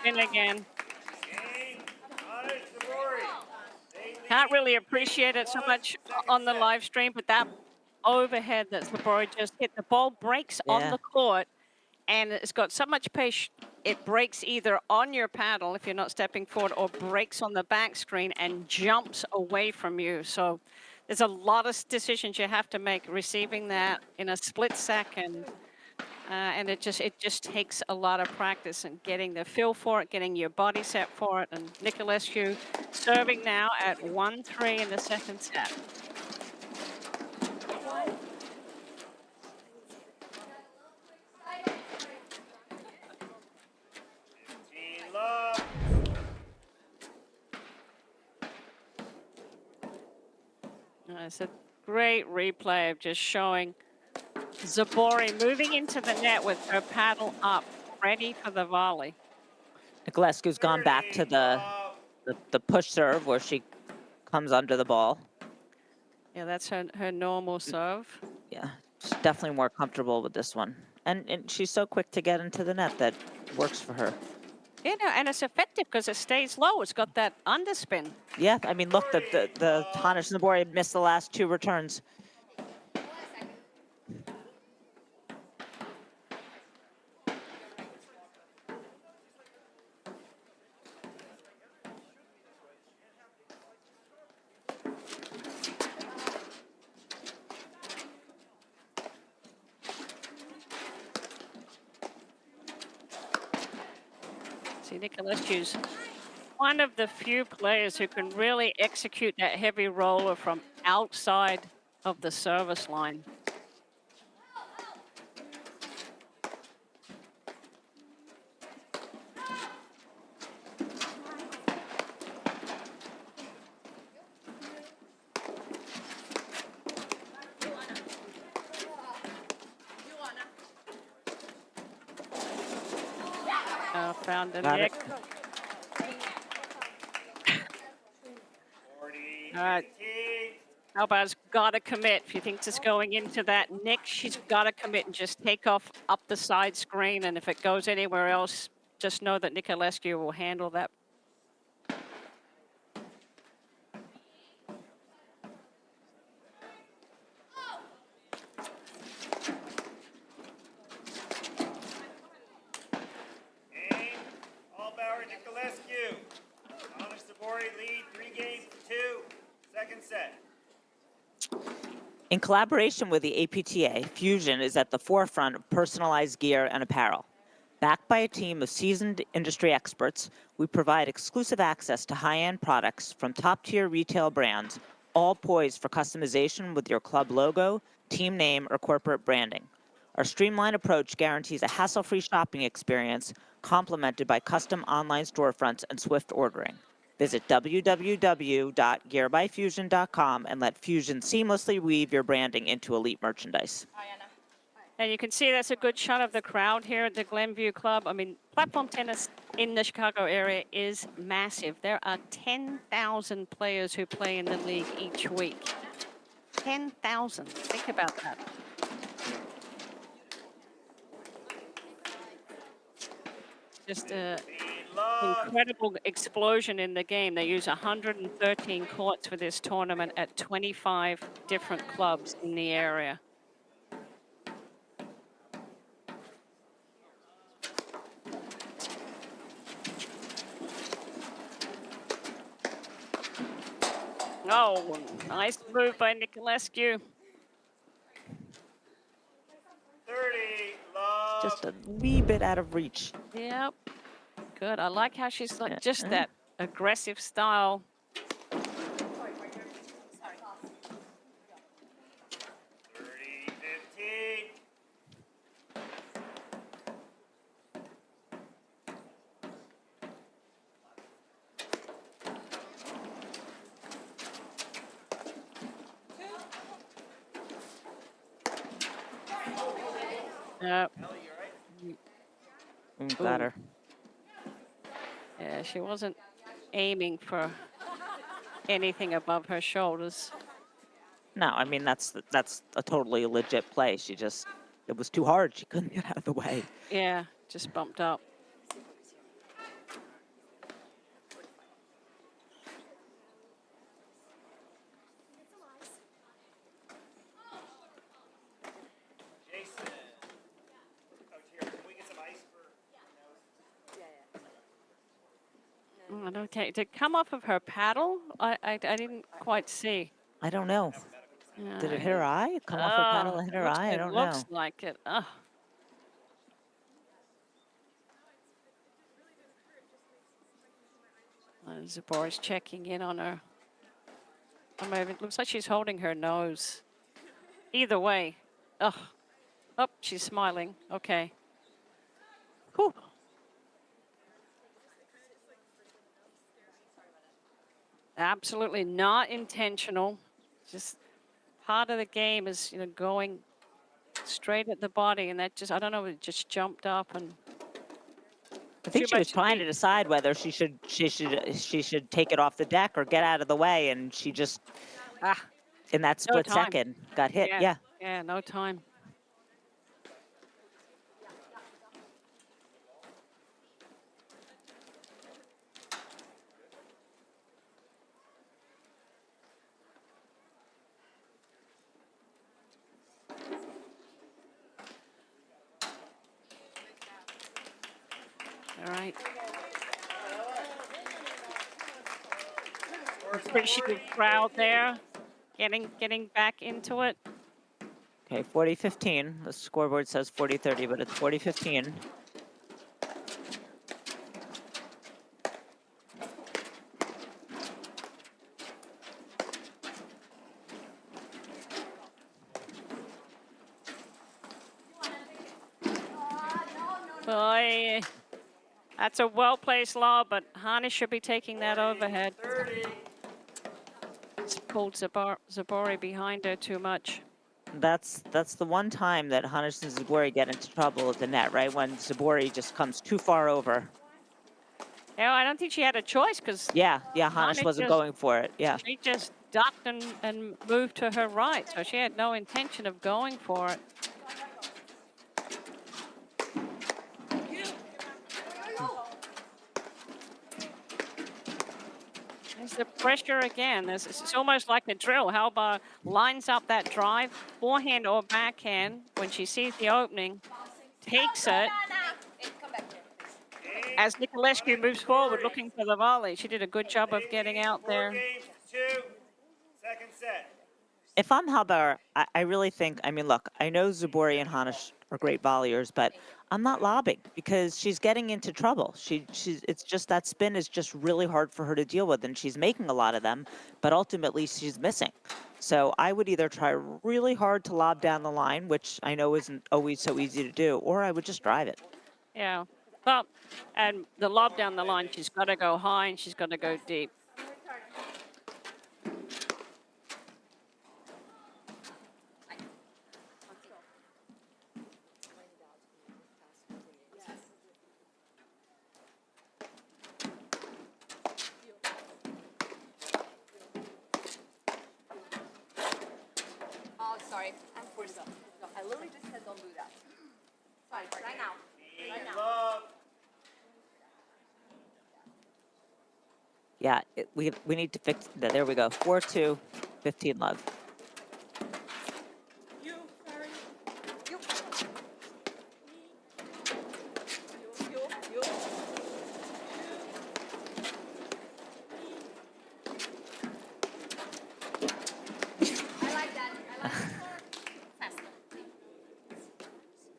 Speaker 3: In again.
Speaker 5: Game, Hanisch, Zubori.
Speaker 3: Can't really appreciate it so much on the live stream, but that overhead that Zubori just hit, the ball breaks on
Speaker 4: Yeah.
Speaker 3: the court, and it's got so much pace, it breaks either on your paddle if you're not stepping forward, or breaks on the back screen and jumps away from you. So there's a lot of decisions you have to make receiving that in a split second. And it just takes a lot of practice and getting the feel for it, getting your body set for it. And Niculescu serving now at 1-3 in the second set.
Speaker 5: Team love.
Speaker 3: It's a great replay of just showing Zubori moving into the net with her paddle up, ready for the volley.
Speaker 4: Niculescu's gone back to the push serve where she comes under the ball.
Speaker 3: Yeah, that's her normal serve.
Speaker 4: Yeah, she's definitely more comfortable with this one. And she's so quick to get into the net that works for her.
Speaker 3: You know, and it's effective because it stays low. It's got that underspin.
Speaker 4: Yeah, I mean, look, the Hanisch and Zubori missed the last two returns.
Speaker 3: See, Niculescu's one of the few players who can really execute that heavy roller from outside of the service line. Found the
Speaker 4: Got
Speaker 3: Nick.
Speaker 4: it.
Speaker 5: 40,
Speaker 3: All right.
Speaker 5: 15.
Speaker 3: Halbauer's got to commit. If she thinks it's going into that Nick, she's got to commit and just take off up the side screen. And if it goes anywhere else, just know that Niculescu will handle that.
Speaker 5: Game, Halbauer, Niculescu. Hanisch, Zubori lead 3-2. Second set.
Speaker 4: In collaboration with the APTA, Fusion is at the forefront of personalized gear and apparel. Backed by a team of seasoned industry experts, we provide exclusive access to high-end products from top-tier retail brands, all poised for customization with your club logo, team name, or corporate branding. Our streamlined approach guarantees a hassle-free shopping experience, complemented by custom online storefronts and swift ordering. Visit www.gearbyfusion.com and let Fusion seamlessly weave your branding into elite merchandise.
Speaker 3: And you can see that's a good shot of the crowd here at the Glenview Club. I mean, platform tennis in the Chicago area is massive. There are 10,000 players who play in the league each week. 10,000. Think about that. Just a incredible explosion in the game. They use 113 courts for this tournament at 25 different clubs in the area. Oh, nice move by Niculescu.
Speaker 5: 30, love.
Speaker 4: Just a wee bit out of reach.
Speaker 3: Yep. Good. I like how she's like just that aggressive style.
Speaker 5: 30-15.
Speaker 3: Yep.
Speaker 4: Got her.
Speaker 3: Yeah, she wasn't aiming for anything above her shoulders.
Speaker 4: No, I mean, that's a totally legit play. She just, it was too hard. She couldn't get out of the way.
Speaker 3: Yeah, just bumped up.
Speaker 5: Jason. Coach here, can we get some ice for
Speaker 3: Okay, did it come off of her paddle? I didn't quite see.
Speaker 4: I don't know. Did it hit her eye? Come off her paddle and hit her eye? I don't know.
Speaker 3: It looks like it. Ugh. Zubori's checking in on her. I mean, it looks like she's holding her nose. Either way. Ugh. Oh, she's smiling. Okay. Whew. Absolutely not intentional. Just part of the game is, you know, going straight at the body, and that just, I don't know, it just jumped up and.
Speaker 4: I think
Speaker 3: too
Speaker 4: she was
Speaker 3: much
Speaker 4: trying to
Speaker 3: heat.
Speaker 4: decide whether she should take it off the deck or get out of the way, and she just in that split
Speaker 3: time.
Speaker 4: second got hit. Yeah.
Speaker 3: Yeah, no time. All right. Appreciative crowd there, getting back into it.
Speaker 4: Okay, 40-15. The scoreboard says 40-30, but it's 40-15.
Speaker 3: Boy, that's a well-placed lob, but Hanisch should be taking that overhead.
Speaker 5: 30.
Speaker 3: It's pulled Zubori behind her too much.
Speaker 4: That's the one time that Hanisch and Zubori get into trouble at the net, right? When Zubori just comes too far over.
Speaker 3: No, I don't think she had a choice because
Speaker 4: Yeah, Hanisch wasn't going for it. Yeah.
Speaker 3: she just ducked and moved to her right, so she had no intention of going for it. There's the pressure again. It's almost like a drill. Halbauer lines up that drive, forehand or backhand. When she sees the opening, takes it. As Niculescu moves forward looking for the volley, she did a good job of getting out there.
Speaker 5: 4 games to 2. Second set.
Speaker 4: If I'm Halbauer, I really think, I mean, look, I know Zubori and Hanisch are great volleyers, but I'm not lobbing because she's getting into trouble. It's just that spin is just really hard for her to deal with, and she's making a lot of them, but ultimately she's missing. So I would either try really hard to lob down the line, which I know isn't always so easy to do, or I would just drive it.
Speaker 3: Yeah, but and the lob down the line, she's got to go high and she's got to go deep.
Speaker 6: Oh, sorry. I'm forced up. No, I literally just said don't do that. Sorry, right now. Right now.
Speaker 5: Love.
Speaker 4: Yeah, we need to fix that. There we go. 4-2, 15 love.
Speaker 6: You. I like that. Faster.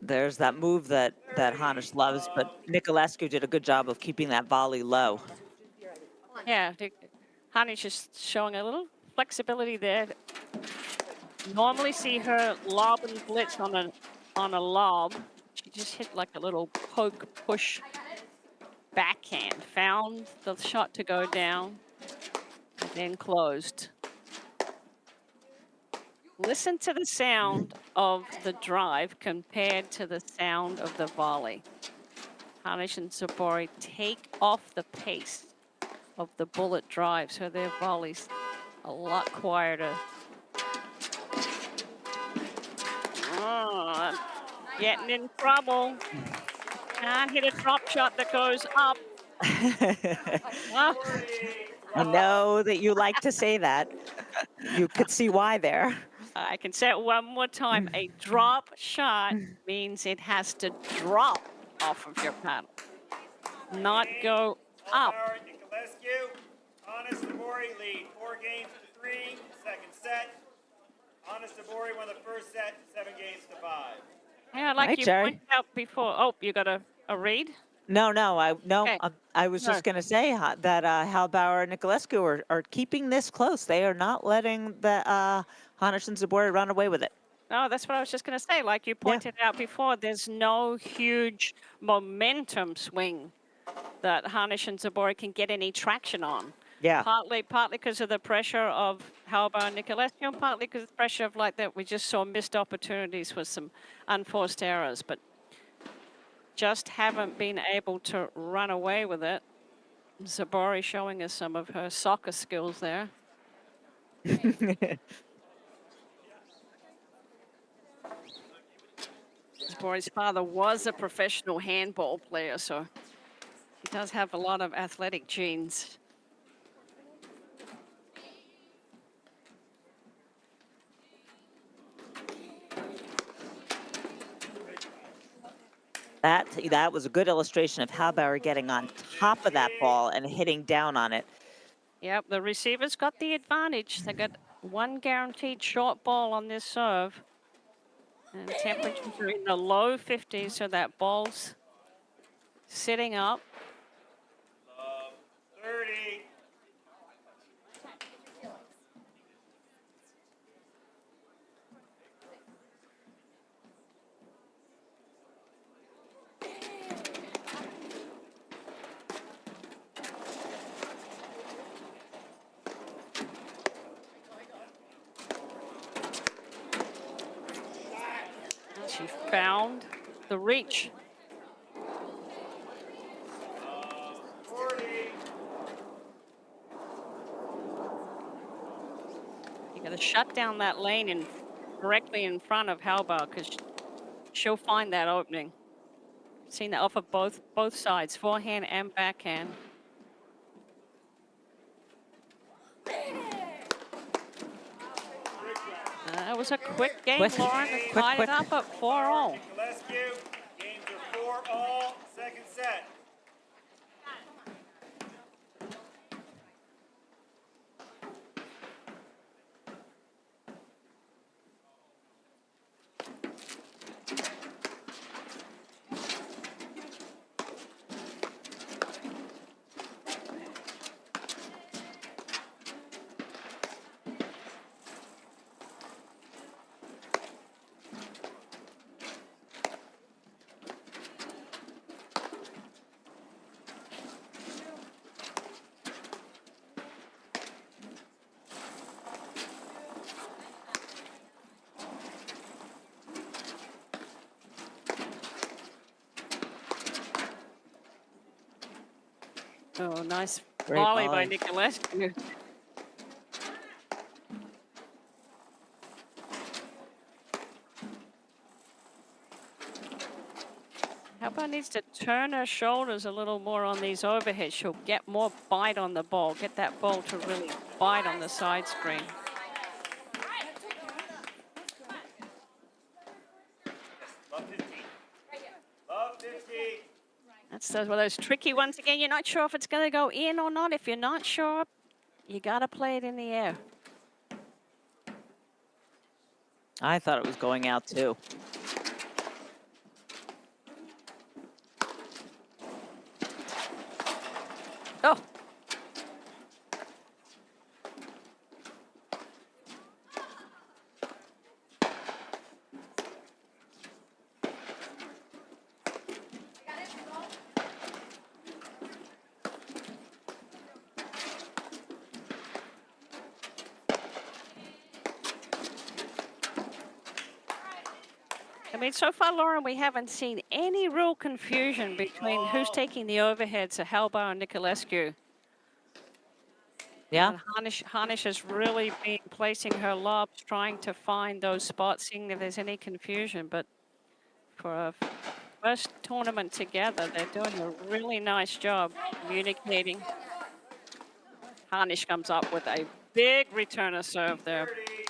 Speaker 4: There's that move that Hanisch loves, but Niculescu did a good job of keeping that volley low.
Speaker 3: Yeah, Hanisch is showing a little flexibility there. Normally see her lob and blitz on a lob. She just hit like a little poke push backhand. Found the shot to go down, and then closed. Listen to the sound of the drive compared to the sound of the volley. Hanisch and Zubori take off the pace of the bullet drive, so their volley's a lot quieter. Oh, getting in trouble. Can't hit a drop shot that goes up. Oh,
Speaker 4: I know that you like to say that. You could see why there.
Speaker 3: I can say it one more time. A drop shot means it has to drop off of your paddle, not go up.
Speaker 5: Halbauer, Niculescu. Hanisch, Zubori lead 4 games to 3. Second set. Hanisch, Zubori won the first set, 7 games to 5.
Speaker 3: Yeah, like
Speaker 4: Right,
Speaker 3: you
Speaker 4: Jerry.
Speaker 3: pointed out before. Oh, you got a read?
Speaker 4: No,
Speaker 3: Okay.
Speaker 4: I was just going to say that Halbauer and Niculescu are keeping this close. They are not letting the Hanisch and Zubori run away with it.
Speaker 3: No, that's what I was just going to say. Like you pointed out before, there's no huge momentum swing that Hanisch and Zubori can get any traction on.
Speaker 4: Yeah.
Speaker 3: Partly because of the pressure of Halbauer and Niculescu, and partly because of the pressure of like that we just saw missed opportunities with some unforced errors, but just haven't been able to run away with it. Zubori showing us some of her soccer skills there. Zubori's father was a professional handball player, so he does have a lot of athletic genes.
Speaker 4: That was a good illustration of Halbauer getting on top of that ball and hitting down on it.
Speaker 3: Yep, the receiver's got the advantage. They got one guaranteed short ball on this serve. And temperatures are in the low 50s, so that ball's sitting up.
Speaker 5: 30.
Speaker 3: She found the reach.
Speaker 5: 40.
Speaker 3: to shut down that lane in directly in front of Halbauer because she'll find that opening. Seen that off of both sides, forehand and backhand. That was a quick game,
Speaker 4: Quick.
Speaker 3: Lauren.
Speaker 4: Quick,
Speaker 3: Tied
Speaker 4: quick.
Speaker 3: it up at 4-all.
Speaker 5: Niculescu, games are 4-all, second set.
Speaker 3: Oh, nice
Speaker 4: Great
Speaker 3: volley by
Speaker 4: volley.
Speaker 3: Niculescu. Halbauer needs to turn her shoulders a little more on these overheads. She'll get more bite on the ball, get that ball to really bite on the side screen.
Speaker 5: Love 15. Love 15.
Speaker 3: That's one of those tricky ones again. You're not sure if it's going to go in or not. If you're not sure, you got to play it in the air.
Speaker 4: I thought it was going out too.
Speaker 3: Oh, I mean, so far, Lauren, we haven't seen any real confusion between who's taking the overheads, Halbauer and Niculescu.
Speaker 4: Yeah.
Speaker 3: And Hanisch has really been placing her lobs, trying to find those spots, seeing if there's any confusion. But for a first tournament together, they're doing a really nice job communicating. Hanisch comes up with a big returner serve there.
Speaker 5: 30.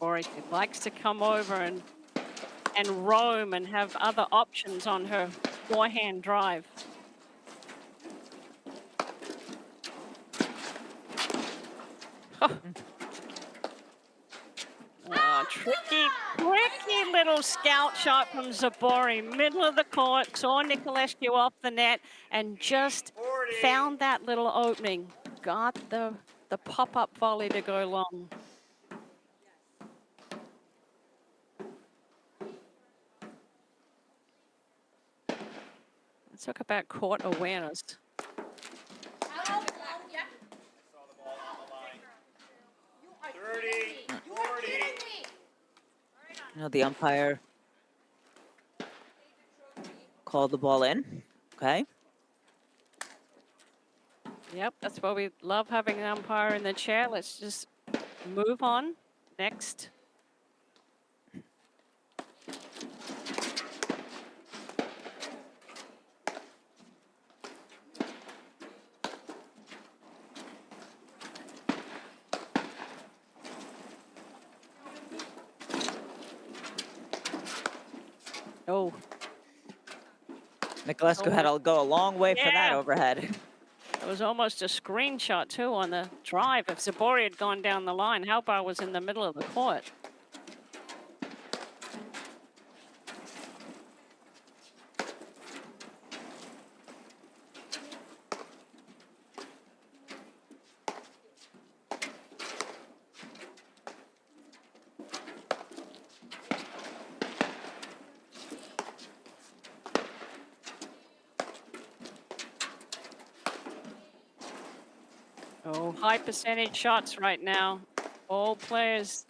Speaker 3: Zubori likes to come over and roam and have other options on her forehand drive. Oh, tricky little scout shot from Zubori, middle of the court, saw Niculescu off the net and just
Speaker 5: 40.
Speaker 3: found that little opening. Got the pop-up volley to go long. Let's talk about court awareness.
Speaker 5: Saw the ball on the line. 30. 40.
Speaker 4: You know, the umpire called the ball in. Okay.
Speaker 3: Yep, that's why we love having an umpire in the chair. Let's just move on. Next. Oh,
Speaker 4: Niculescu had to go a long way for that
Speaker 3: Yeah.
Speaker 4: overhead.
Speaker 3: it was almost a screenshot too on the drive. If Zubori had gone down the line, Halbauer was in the middle of the court. Oh, high percentage shots right now. All players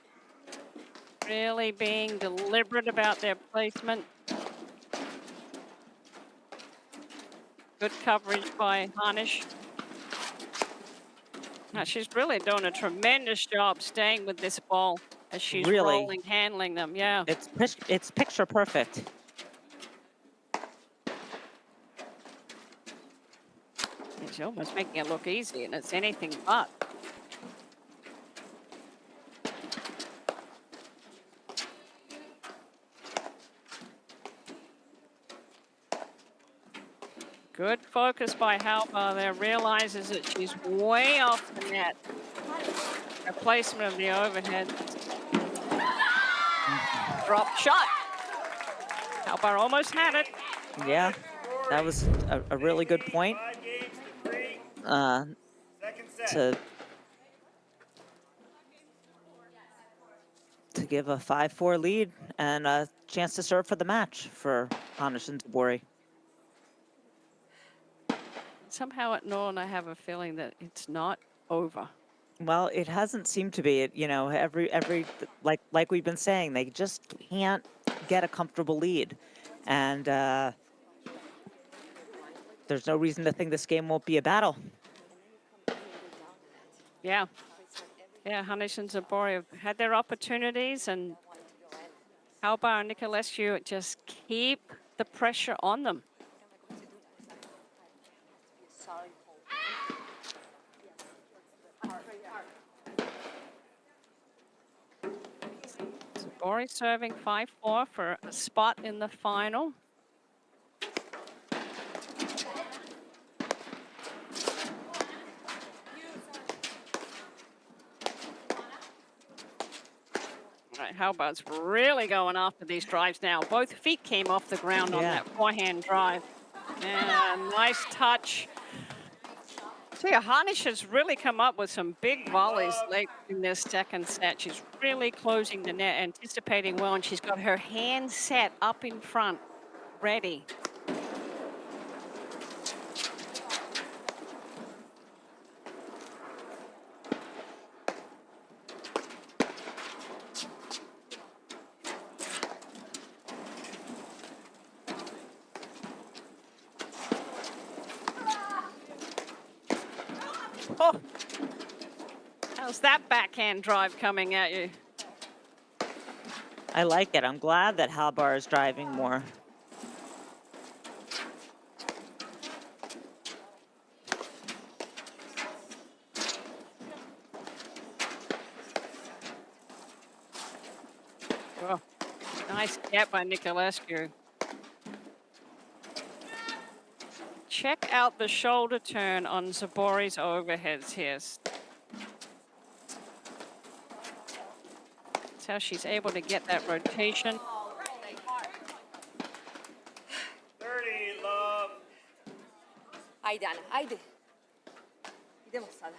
Speaker 3: really being deliberate about their placement. Good coverage by Hanisch. Now, she's really doing a tremendous job staying with this ball as she's
Speaker 4: Really,
Speaker 3: rolling, handling them. Yeah.
Speaker 4: it's picture perfect.
Speaker 3: She's almost making it look easy, and it's anything but. Good focus by Halbauer there. Realizes that she's way off the net. Her placement of the overhead. Drop shot. Halbauer almost had it.
Speaker 4: Yeah, that was a really good point
Speaker 5: 5 games to 3. Second set.
Speaker 4: to give a 5-4 lead and a chance to serve for the match for Hanisch and Zubori.
Speaker 3: Somehow at Norn, I have a feeling that it's not over.
Speaker 4: Well, it hasn't seemed to be. You know, every like we've been saying, they just can't get a comfortable lead, and there's no reason to think this game won't be a battle.
Speaker 3: Yeah. Yeah, Hanisch and Zubori have had their opportunities, and Halbauer and Niculescu just keep the pressure on them. Zubori serving 5-4 for a spot in the final. All right, Halbauer's really going after these drives now. Both feet came off the ground on that forehand drive. And a nice touch. So yeah, Hanisch has really come up with some big volleys late in this second set. She's really closing the net, anticipating well, and she's got her hand set up in front, ready. Oh, how's that backhand drive coming at you?
Speaker 4: I like it. I'm glad that Halbauer is driving more.
Speaker 3: Oh, nice get by Niculescu. Check out the shoulder turn on Zubori's overheads here. That's how she's able to get that rotation.
Speaker 5: 30, love.
Speaker 6: Haydi Ana, haydi. Gidelim sana.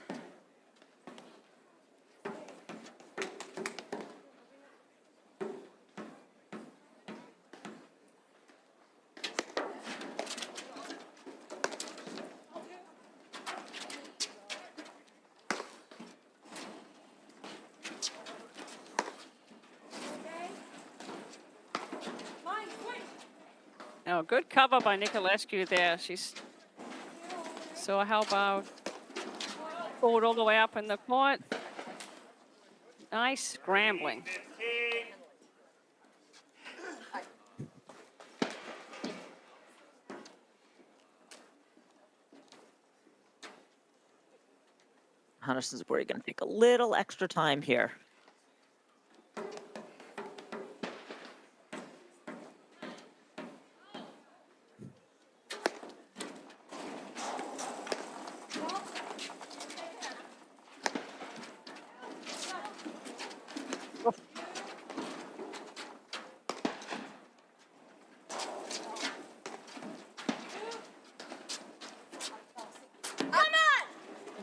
Speaker 3: Oh, good cover by Niculescu there. She's saw Halbauer forward all the way up in the court. Nice scrambling.
Speaker 5: 15.
Speaker 4: Hanisch and Zubori going to take a little extra time here.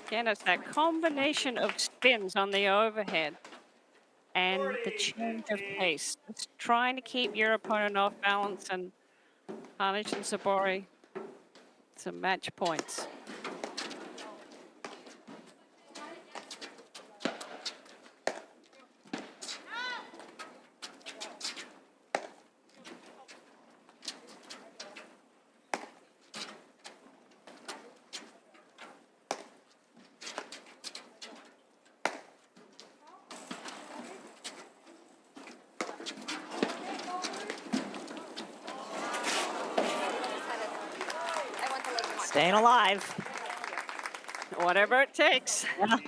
Speaker 3: Again, it's that combination of spins on the overhead and the change of pace. It's trying to keep your opponent off balance, and Hanisch and Zubori some match points.
Speaker 4: Staying alive.
Speaker 3: Whatever it takes.
Speaker 5: 30.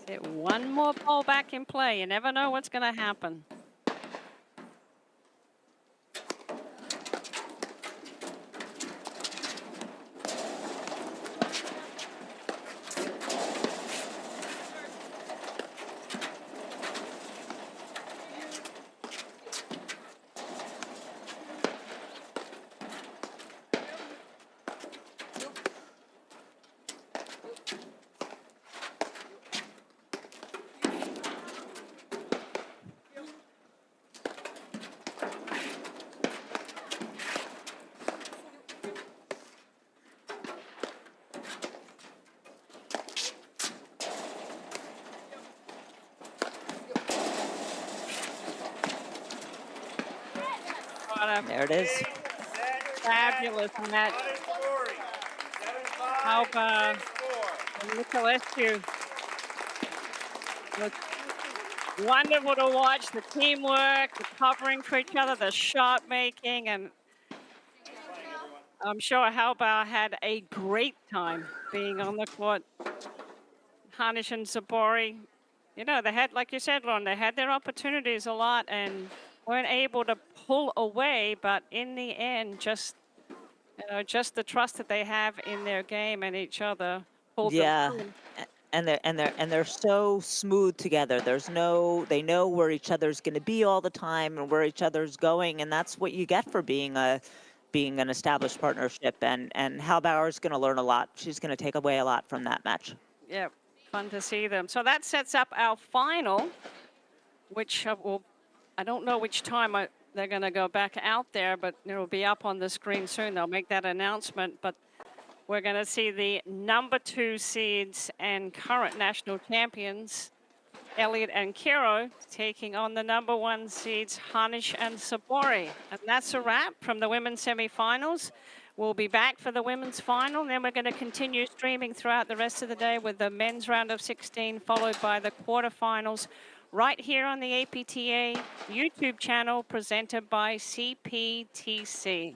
Speaker 3: Get one more ball back in play. You never know what's going to happen.
Speaker 4: There it is.
Speaker 3: Fabulous match. Halbauer and Niculescu. Was wonderful to watch. The teamwork, the covering for each other, the shot making, and I'm sure Halbauer had a great time being on the court. Hanisch and Zubori, you know, they had, like you said, Lauren, they had their opportunities a lot and weren't able to pull away, but in the end, just the trust that they have in their game and each other pulled
Speaker 4: Yeah.
Speaker 3: them through.
Speaker 4: And they're so smooth together. They know where each other's going to be all the time and where each other's going, and that's what you get for being an established partnership. And Halbauer's going to learn a lot. She's going to take away a lot from that match.
Speaker 3: Yeah, fun to see them. So that sets up our final, which I don't know which time they're going to go back out there, but it'll be up on the screen soon. They'll make that announcement. But we're going to see the number 2 seeds and current national champions, Elliott and Kiro, taking on the number 1 seeds, Hanisch and Zubori. And that's a wrap from the women's semifinals. We'll be back for the women's final. Then we're going to continue streaming throughout the rest of the day with the men's round of 16, followed by the quarterfinals, right here on the APTA YouTube channel, presented by CPTC.